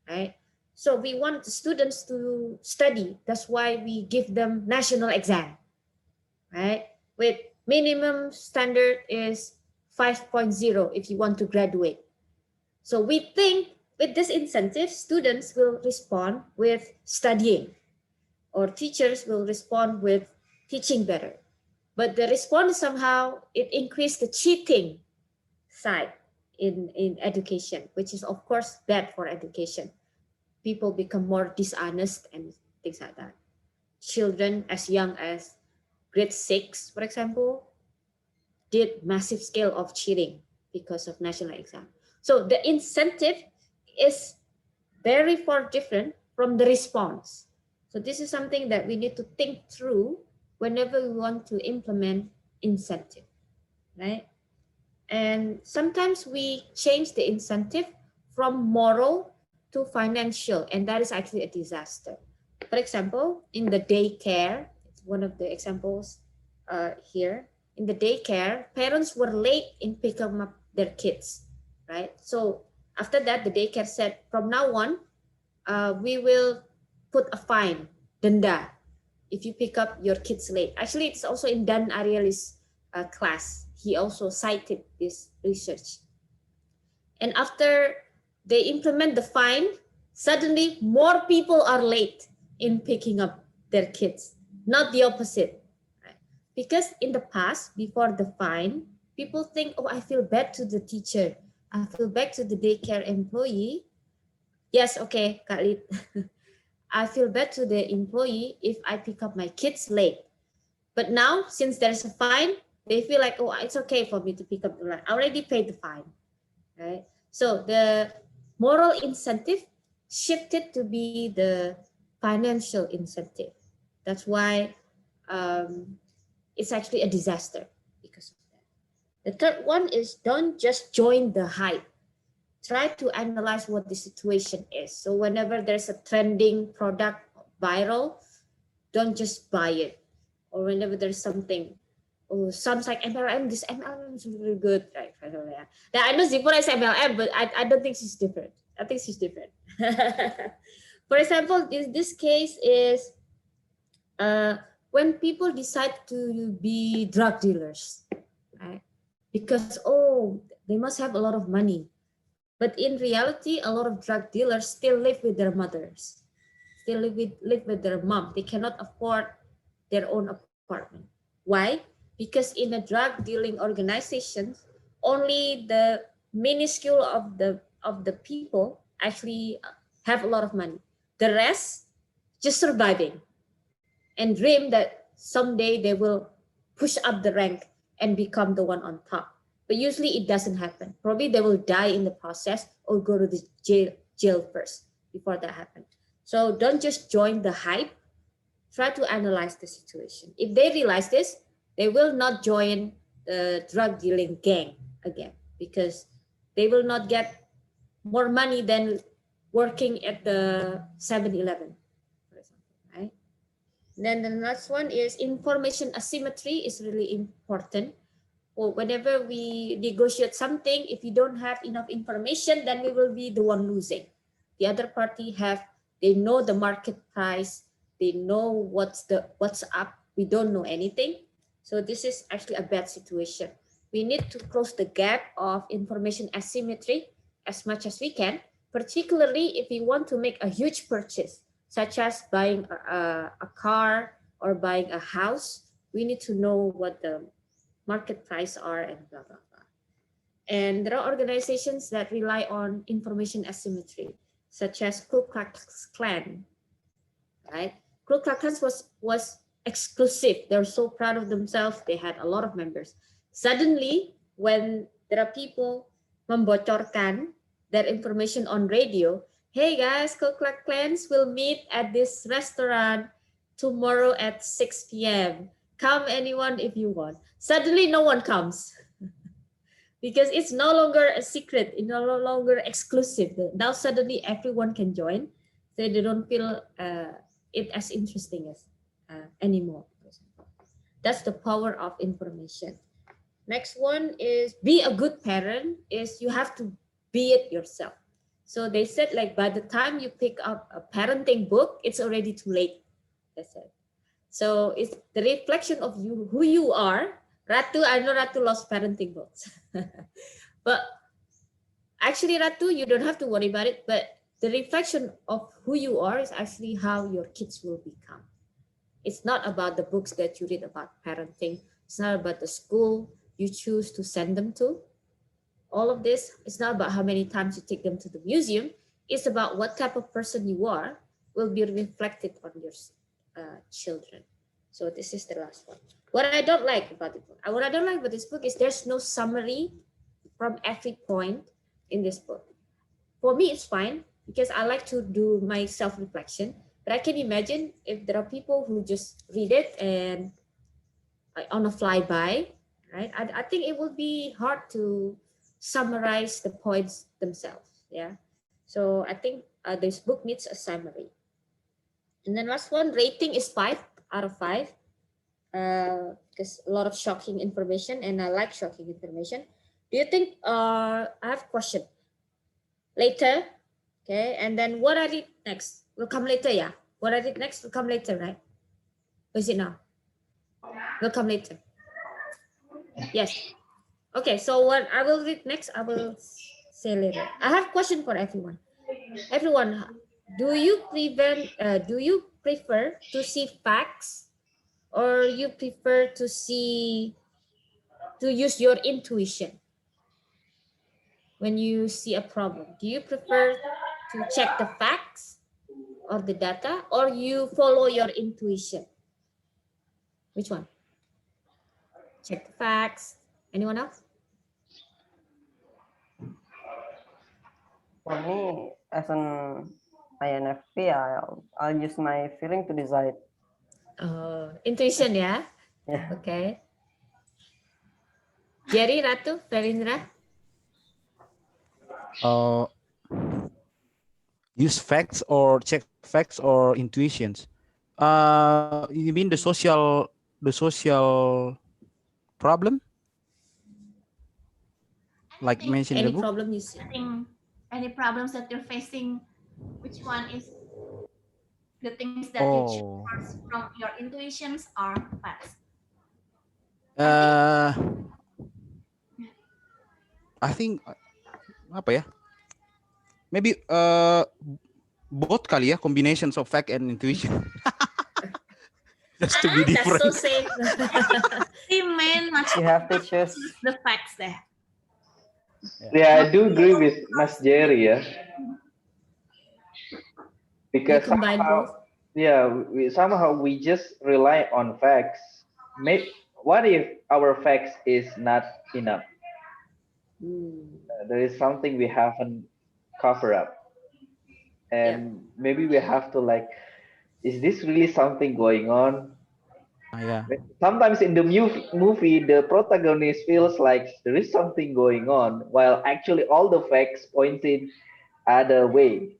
right? So we want the students to study. That's why we give them national exam, right? With minimum standard is 5.0 if you want to graduate. So we think with this incentive, students will respond with studying, or teachers will respond with teaching better. But the response somehow, it increased the cheating side in education, which is of course bad for education. People become more dishonest and things like that. Children as young as grade 6, for example, did massive scale of cheating because of national exam. So the incentive is very far different from the response. So this is something that we need to think through whenever we want to implement incentive, right? And sometimes we change the incentive from moral to financial, and that is actually a disaster. For example, in the daycare, it's one of the examples here. In the daycare, parents were late in picking up their kids, right? So after that, the daycare said, from now on, we will put a fine, denda, if you pick up your kids late. Actually, it's also in Dan Ariely's class. He also cited this research. And after they implement the fine, suddenly more people are late in picking up their kids, not the opposite. Right? Because in the past, before the fine, people think, oh, I feel bad to the teacher. I feel bad to the daycare employee. Yes, okay, Kak Lid. I feel bad to the employee if I pick up my kids late. But now, since there's a fine, they feel like, oh, it's okay for me to pick up the line. I already paid the fine, right? So the moral incentive shifted to be the financial incentive. That's why it's actually a disaster because of that. The third one is don't just join the hype. Try to analyze what the situation is. So whenever there's a trending product viral, don't just buy it. Or whenever there's something, oh, sounds like MLM, this MLM is really good, right? Now, I know Zipora is MLM, but I don't think she's different. I think she's different. For example, this case is when people decide to be drug dealers, right? Because, oh, they must have a lot of money. But in reality, a lot of drug dealers still live with their mothers, still live with their mom. They cannot afford their own apartment. Why? Because in a drug dealing organization, only the minuscule of the people actually have a lot of money. The rest just surviving and dream that someday they will push up the rank and become the one on top. But usually it doesn't happen. Probably they will die in the process or go to the jail first before that happens. So don't just join the hype. Try to analyze the situation. If they realize this, they will not join the drug dealing gang again because they will not get more money than working at the 7-Eleven, for example, right? Then the next one is information asymmetry is really important. Or whenever we negotiate something, if you don't have enough information, then we will be the one losing. The other party they know the market price, they know what's up. We don't know anything. So this is actually a bad situation. We need to close the gap of information asymmetry as much as we can, particularly if we want to make a huge purchase, such as buying a car or buying a house. We need to know what the market price are and blah, blah, blah. And there are organizations that rely on information asymmetry, such as Ku Klux Klan, right? Ku Klux Klan was exclusive. They're so proud of themselves. They had a lot of members. Suddenly, when there are people membocorkan their information on radio, hey guys, Ku Klux Klans will meet at this restaurant tomorrow at 6 p.m. Come anyone if you want. Suddenly no one comes because it's no longer a secret, it's no longer exclusive. Now suddenly everyone can join, so they don't feel it as interesting as anymore. That's the power of information. Next one is be a good parent is you have to be it yourself. So they said like by the time you pick up a parenting book, it's already too late. They said. So it's the reflection of you, who you are. Ratu, I know Ratu lost parenting books. But actually, Ratu, you don't have to worry about it. But the reflection of who you are is actually how your kids will become. It's not about the books that you read about parenting. It's not about the school you choose to send them to. All of this, it's not about how many times you take them to the museum. It's about what type of person you are will be reflected on your children. So this is the last one. What I don't like about the book, what I don't like about this book is there's no summary from every point in this book. For me, it's fine because I like to do my self-reflection. But I can imagine if there are people who just read it and on a flyby, right? I think it will be hard to summarize the points themselves. Yeah. So I think this book needs a summary. And then last one, rating is 5 out of 5. Because a lot of shocking information and I like shocking information. Do you think, I have a question later, okay, and then what I read next will come later, yeah? What I read next will come later, right? Or is it now? Will come later. Yes. Okay, so what I will read next, I will say later. I have a question for everyone. Everyone, do you prefer to see facts, or you prefer to use your intuition when you see a problem? Do you prefer to check the facts or the data, or you follow your intuition? Which one? Check the facts. Anyone else? For me, as an INFP, I'll use my feeling to decide. Intuition, yeah. Yeah. Okay. Jerry, Ratu, Pravindra. Use facts or check facts or intuitions. You mean the social problem, like Anything, mentioned in Any the book? problem you see? any problems that you're facing, which one is the things that you choose Oh, first from your intuitions or facts? uh, I think apa ya? Maybe both kali ya, combinations of fact and intuition. Just to be That's so different. safe. The main much You have to choose. the facts there. Yeah, I do agree with Mas Jerry, yeah. You Because combine both. somehow we just rely on facts. What if our facts is not enough? There is something we haven't covered up, and maybe we have to like, is this really something going on? Yeah. Sometimes in the movie, the protagonist feels like there is something going on, while actually all the facts pointed other way.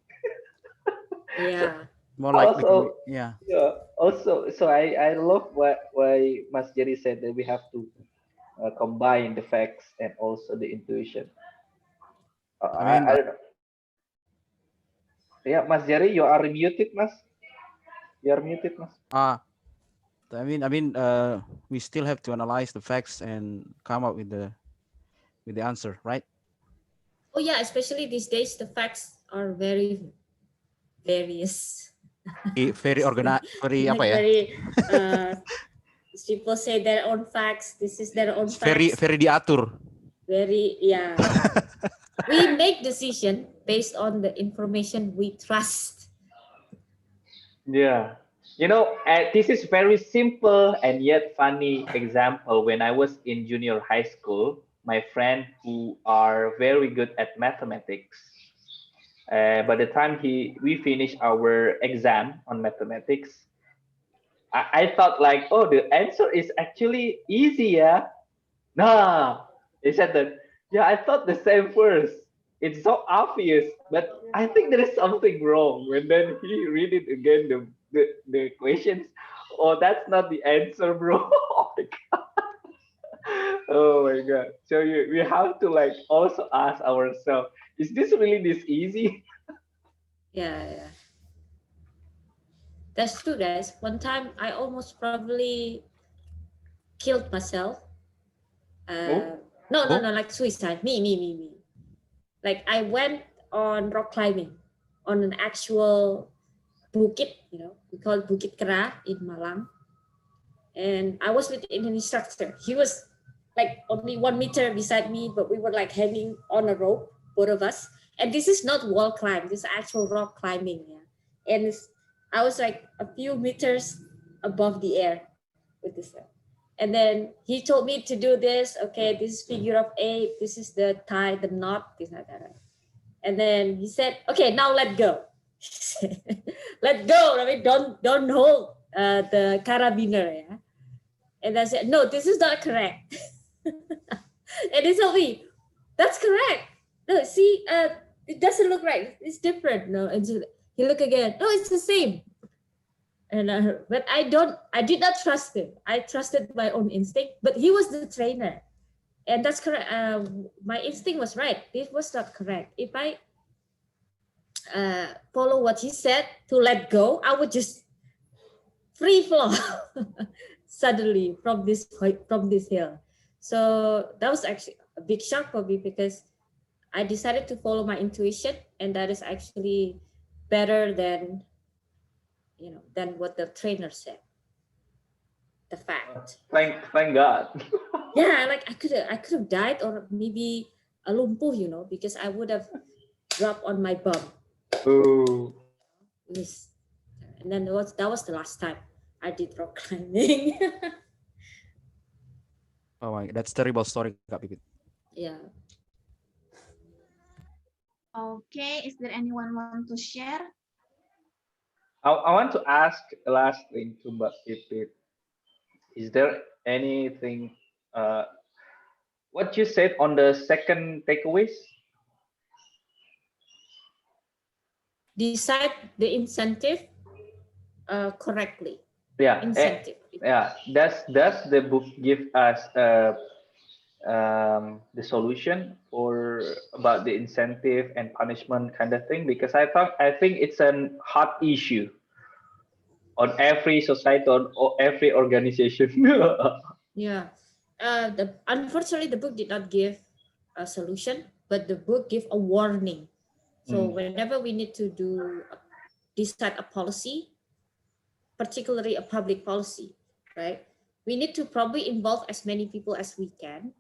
Yeah. More like Also, yeah. Also, so I love why Mas Jerry said that we have to combine the facts and also the intuition. I mean, I don't know. Yeah, Mas Jerry, you are muted, Mas. You are muted, Mas. we still have to analyze the facts and come up with the answer, right? Oh yeah, especially these days, the facts are very various. Very organized, very Like apa ya? very, people say their own facts. This is their own Very facts. very diatur. Very, yeah. We make decision based on the information we trust. Yeah. This is very simple and yet funny example. When I was in junior high school, my friend who are very good at mathematics, by the time we finish our exam on mathematics, I thought like, oh, the answer is actually easy, yeah. Nah, he said that. Yeah, I thought the same first. It's so obvious, but I think there is something wrong. When then he read it again, the questions. Oh, that's not the answer, bro. Oh my god. Oh my god. So we have to like also ask ourselves, is this really this easy? Yeah. That's true, guys. One time I almost probably killed myself. No, like suicide. Me. Like I went on rock climbing on an actual bukit, we call it Bukit Kera in Malang. And I was with an instructor. He was like only 1 meter beside me, but we were like hanging on a rope, both of us. And this is not wall climb, this is actual rock climbing. Yeah. And I was like a few meters above the air with this. And then he told me to do this. Okay, this is figure of 8. This is the tie, the knot, this, that. And then he said, okay, now let go. Let go. I mean, don't hold the carabiner. Yeah. And I said, no, this is not correct. And he told me, that's correct. No, see, it doesn't look right. It's different. No, and so he looked again. No, it's the same. And but I did not trust him. I trusted my own instinct. But he was the trainer, and that's correct. My instinct was right. This was not correct. If I follow what he said to let go, I would just free fall suddenly from this hill. So that was actually a big shock for me because I decided to follow my intuition, and that is actually better than than what the trainer said. The fact. Thank God. Yeah, like I could have died or maybe a lumpuh, because I would have dropped on my bum. Ooh. Yes. And then that was the last time I did rock climbing. Oh my, that's terrible story, Kak Pipit. Yeah. Okay, is there anyone want to share? I want to ask last thing to Mbak Pipit. Is there anything what you said on the second takeaways? Decide the incentive correctly. Yeah. Incentive. Yeah. Does the book give us the solution or about the incentive and punishment kind of thing? Because I think it's a hot issue on every society or every organization. Yeah. Unfortunately, the book did not give a solution, but the book gave a warning. So whenever we need to decide a policy, particularly a public policy, right? We need to probably involve as many people as we can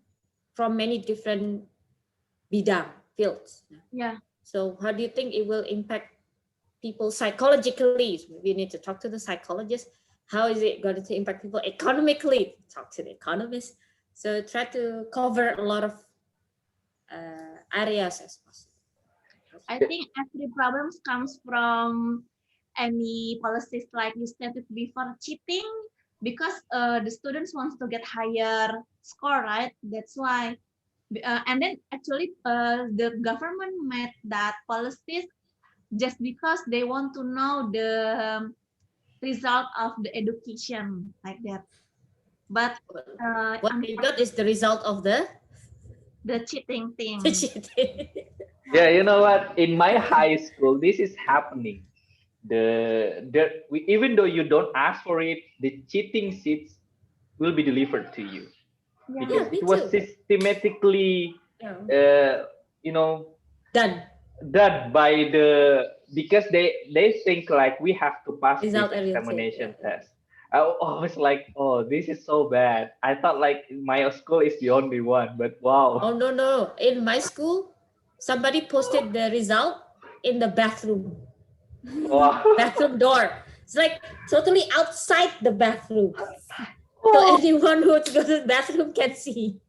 from many different bidang fields. Yeah. So how do you think it will impact people psychologically? We need to talk to the psychologist. How is it going to impact people economically? Talk to the economist. So try to cover a lot of areas as possible. I think every problem comes from any policies like you stated before cheating because the students wants to get higher score, right? That's why. And then actually the government made that policies just because they want to know the result of the education like that. But what they got is the result of the cheating thing. cheating. Yeah, you know what? In my high school, this is happening. Even though you don't ask for it, the cheating sheets will be delivered to you because Yeah, it was too. systematically, Done. done by because they think like we have to pass Result this oriented, examination yeah. test. I was like, oh, this is so bad. I thought like my school is the only one, but wow. Oh no. In my school, somebody posted the result in the bathroom. Wow. Bathroom door. It's like totally outside the bathroom. So anyone who goes to the bathroom can see.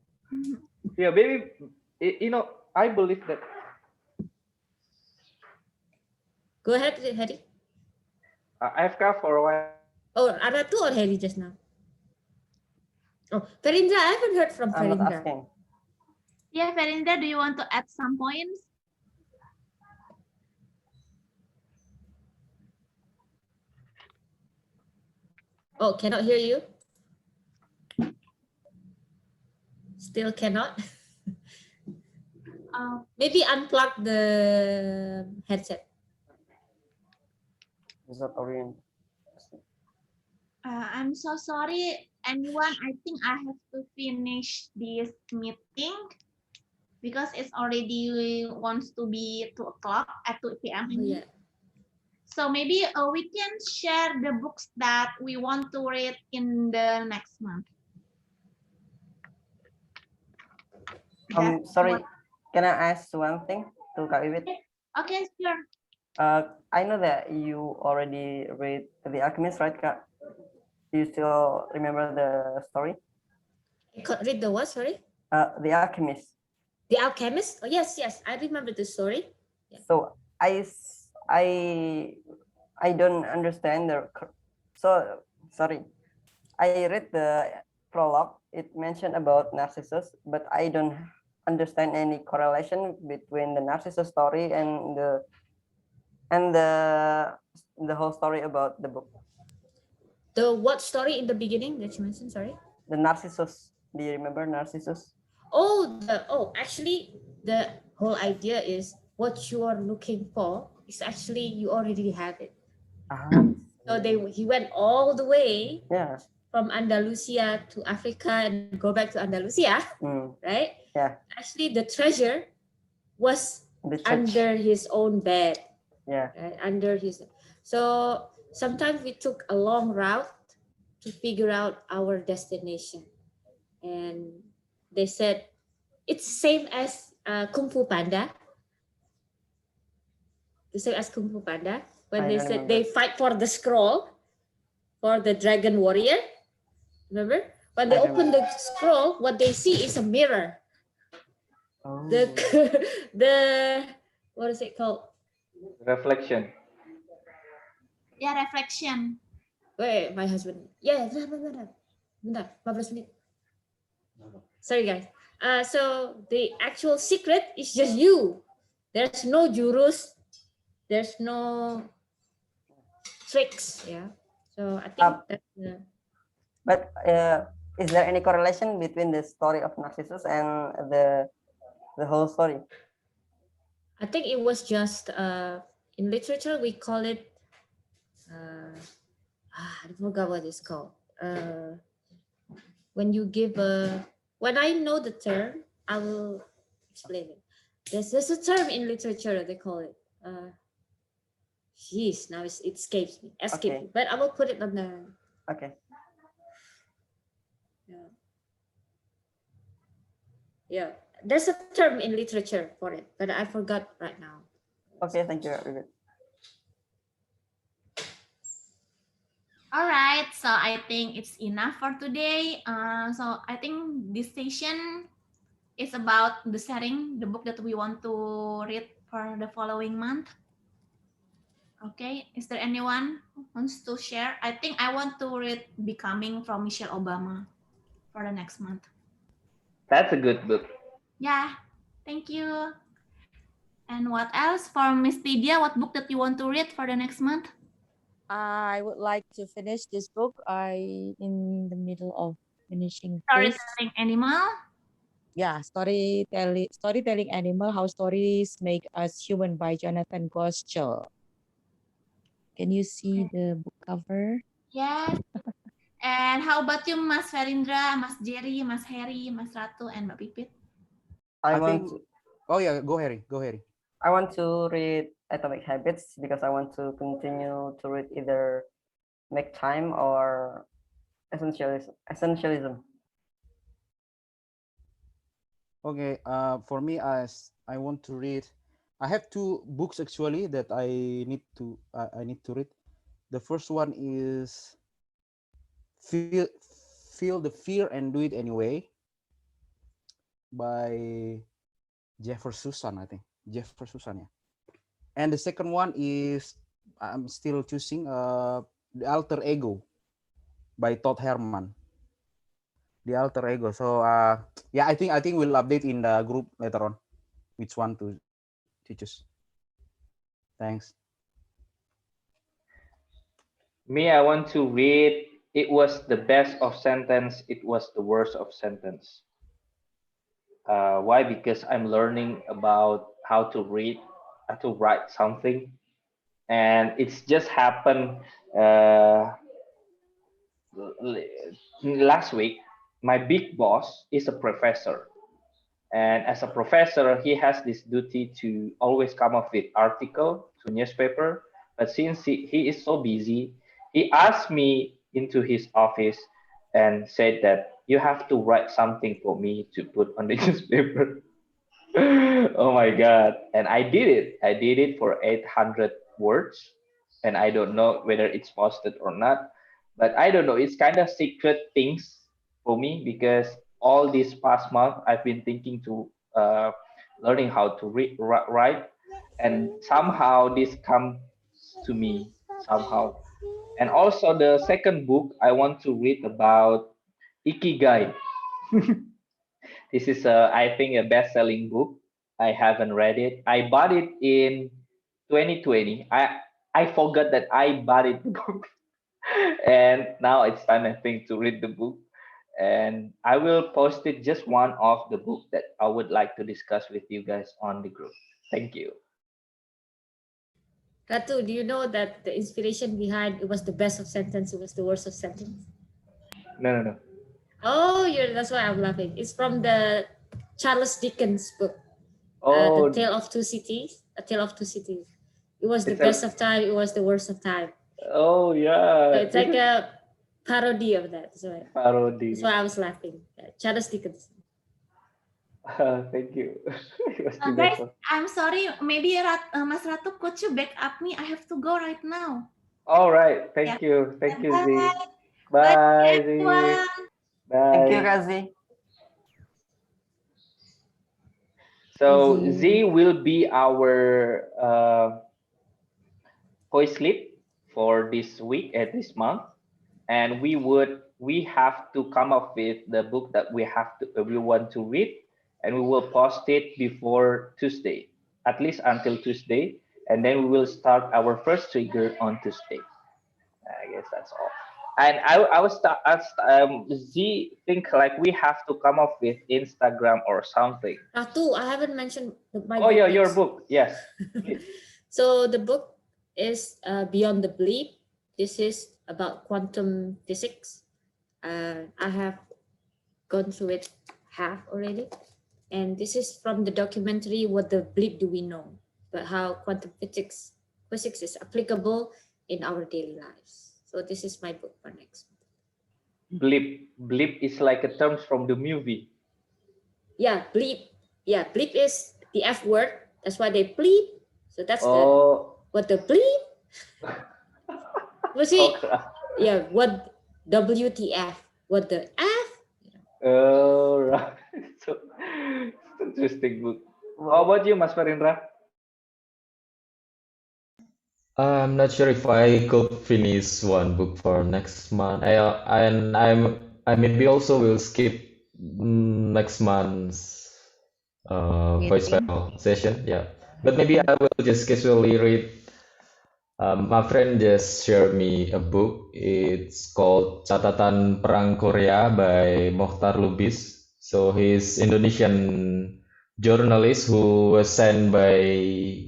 Yeah, maybe I believe that. Go ahead, Harry. AFK for a while. Oh, Aratu or Harry just now? Oh, Ferindra, I haven't heard from I'm not Ferindra. asking. Yeah, Ferinda, do you want to add some points? Oh, cannot hear you? Still cannot? Maybe unplug the headset. Result oriented. I'm so sorry, anyone. I think I have to finish this meeting because it's already wants to be 2 o'clock at 2 p.m. Oh, yeah. So maybe we can share the books that we want to read in the next month. Sorry, can I ask one thing to Kak Levitt? Okay, sure. I know that you already read The Alchemist, right, Kak? Do you still remember the story? Read the what, sorry? The Alchemist. The Alchemist? Oh, yes, I remember the story. Yeah. So I don't understand the. So sorry, I read the prologue, it mentioned about Narcissus, but I don't understand any correlation between the Narcissus story and the whole story about the book. The what story in the beginning that you mentioned? Sorry. The Narcissus. Do you remember Narcissus? Actually, the whole idea is what you are looking for is actually you already have it. So he went all the way from Andalusia to Africa and go back to Andalusia, right? Yeah. Actually, the treasure was under his own bed. Yeah. Right? Under his. So sometimes we took a long route to figure out our destination, and they said it's same as Kung Fu Panda. The same as Kung Fu Panda when they said they fight for the scroll for the dragon warrior. Remember when they open the scroll, what they see is a mirror. The the what is it called? Reflection. Yeah, reflection. Wait, my husband. Yeah, bentar, 15 menit. Sorry guys. So the actual secret is just you. There's no jurus. There's no tricks. Yeah. So I think that's the. But is there any correlation between the story of Narcissus and the whole story? I think it was just in literature we call it. I forgot what it's called. When you give when I know the term, I will explain it. There's a term in literature they call it. Jeez, now it escapes me. Me. But I will put it on the. Okay. Yeah. There's a term in literature for it, but I forgot right now. Okay, thank you. All right, so I think it's enough for today. So I think this session is about the sharing the book that we want to read for the following month. Okay, is there anyone who wants to share? I think I want to read Becoming from Michelle Obama for the next month. That's a good book. Yeah, thank you. And what else for Miss Lydia? What book that you want to read for the next month? I would like to finish this book. I in the middle of finishing Storytelling Animal. Yeah, storytelling animal, how stories make us human by Jonathan Goschel. Can you see the book cover? Yes. And how about you, Mas Ferindra, Mas Jerry, Mas Harry, Mas Ratu, and Mbak Pipit? I think. Oh yeah, go Harry. Go Harry. I want to read Atomic Habits because I want to continue to read either Make Time or Essentialism. Okay. For me, as I want to read, I have two books actually that I need to read. The first one is Feel the Fear and Do It Anyway by Jefferson, I think. Jefferson, yeah. And the second one is I'm still choosing The Alter Ego by Todd Hermann. The Alter Ego. So yeah, I think we'll update in the group later on which one to choose. Thanks. Me, I want to read It Was the Best of Sentence, It Was the Worst of Sentence. Why? Because I'm learning about how to read, how to write something. And it's just happened last week. My big boss is a professor. And as a professor, he has this duty to always come up with article to newspaper. But since he is so busy, he asked me into his office and said that you have to write something for me to put on the newspaper. Oh my God. And I did it. I did it for 800 words. And I don't know whether it's posted or not. But I don't know. It's kind of secret things for me because all this past month I've been thinking to learning how to write. And somehow this comes to me somehow. And also the second book I want to read about Ikigai. This is I think a best-selling book. I haven't read it. I bought it in 2020. I forgot that I bought it book, and now it's time I think to read the book. And I will post it just one of the book that I would like to discuss with you guys on the group. Thank you. Ratu, do you know that the inspiration behind it was the best of sentence, it was the worst of sentence? No, no, no. Oh, that's why I'm laughing. It's from the Charles Dickens book, Oh, The Tale of Two Cities. A Tale of Two Cities. It was the it's best a. of time. It was the worst of time. Oh yeah. So it's like a parody of that. So Parody. that's why I was laughing. Charles Dickens. Thank you. It was the Guys, best. I'm sorry. Maybe Mas Ratu, could you back up me? I have to go right now. All right. Yeah. Thank you. Thank you, Z. Bye, Bye, Z. everyone. Thank you, Bye. Kazi. So Z. Z will be our voice clip for this week and this month, and we have to come up with the book that we want to read, and we will post it before Tuesday, at least until Tuesday, and then we will start our first trigger on Tuesday. I guess that's all. And I was Z think like we have to come up with Instagram or something. Ratu, I haven't mentioned my Oh book yeah, your next. book. Yes. Okay. So the book is Beyond the Bleep. This is about quantum physics. I have gone through it half already. And this is from the documentary What the Bleep Do We Know? But how quantum physics is applicable in our daily lives. So this is my book for next month. Blip. Blip is like a terms from the movie. Yeah, bleep. Yeah, bleep is the F word. That's why they bleep. So that's what the bleep. Was it? Okay. Yeah, what WTF? What the F? Oh, right. So, it's interesting book. How about you, Mas Farindra? I'm not sure if I could finish one book for next month. I maybe also will skip next month's voice Meeting. file session. Yeah, but maybe I will just casually read. My friend just shared me a book. It's called Catatan Perang Korea by Mokhtar Lubis. So he's Indonesian journalist who was sent by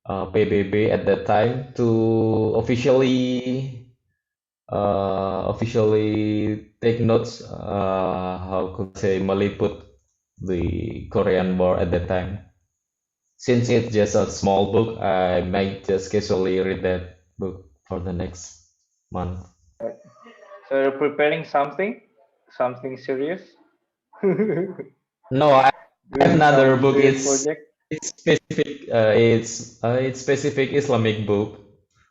PBB at that time to officially take notes, how could I say, meliput the Korean War at that time. Since it's just a small book, I might just casually read that book for the next month. So you're preparing something serious? No, I have Doing another some book. serious project? It's specific. It's specific Islamic book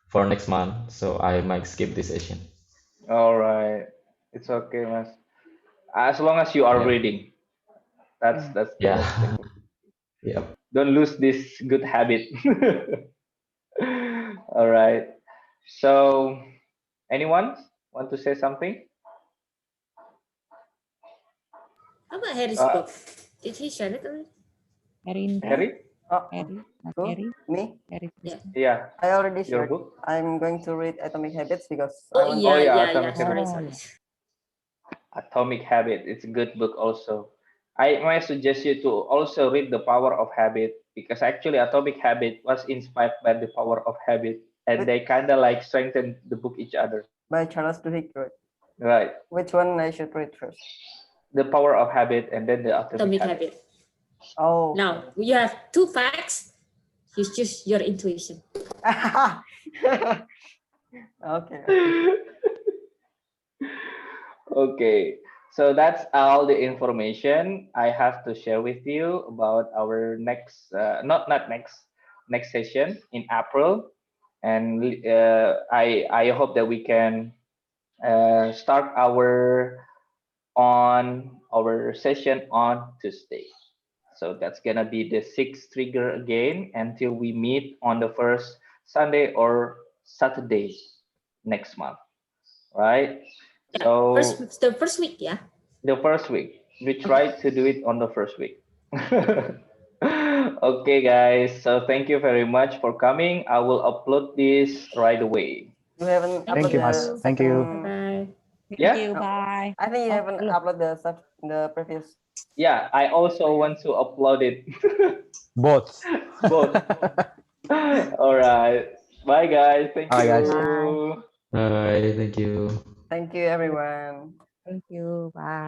for next month, so I might skip this session. All right, it's okay, Mas. As long as you are Yeah. reading, that's the Yeah. most important. Yep. Don't lose this good habit. All right. So, anyone want to say something? How about Harry's Uh, book? Did he share it already? Harindra. Harry? Oh, Harry. Not who? Harry. Me? Harry. Yeah. Yeah, I already your shared. book. I'm going to read Atomic Habits because I Oh want yeah, yeah, yeah, Atomic yeah. Sorry, Oh, sorry. yeah. Atomic Habit. It's a good book also. I might suggest you to also read The Power of Habit because actually Atomic Habit was inspired by The Power of Habit and Which, they kind of like strengthen the book each other. by Charles Duhigg, right? Right. Which one I should read first? The Power of Habit and then the Atomic Atomic Habit. Habit. Oh. Now you have two facts. You choose your intuition. Okay. Okay. So that's all the information I have to share with you about our next, not next session in April, and I hope that we can start our session on Tuesday. So that's gonna be the sixth trigger again until we meet on the first Sunday or Saturday next month, right? So the first week, yeah. the first week. We tried to do it on the first week. Okay, guys. So thank you very much for coming. I will upload this right away. You haven't Thank Thank uploaded you, you. Mas. the Thank you. second. Bye. Thank Yeah? you. Oh, Bye. I think you Oh, haven't hello. uploaded the previous. Yeah, I also want to upload it. Both. Both. All right. Bye, guys. Thank All right, guys. Bye. you. Bye. Thank you. Thank you, everyone. Thank you. Bye.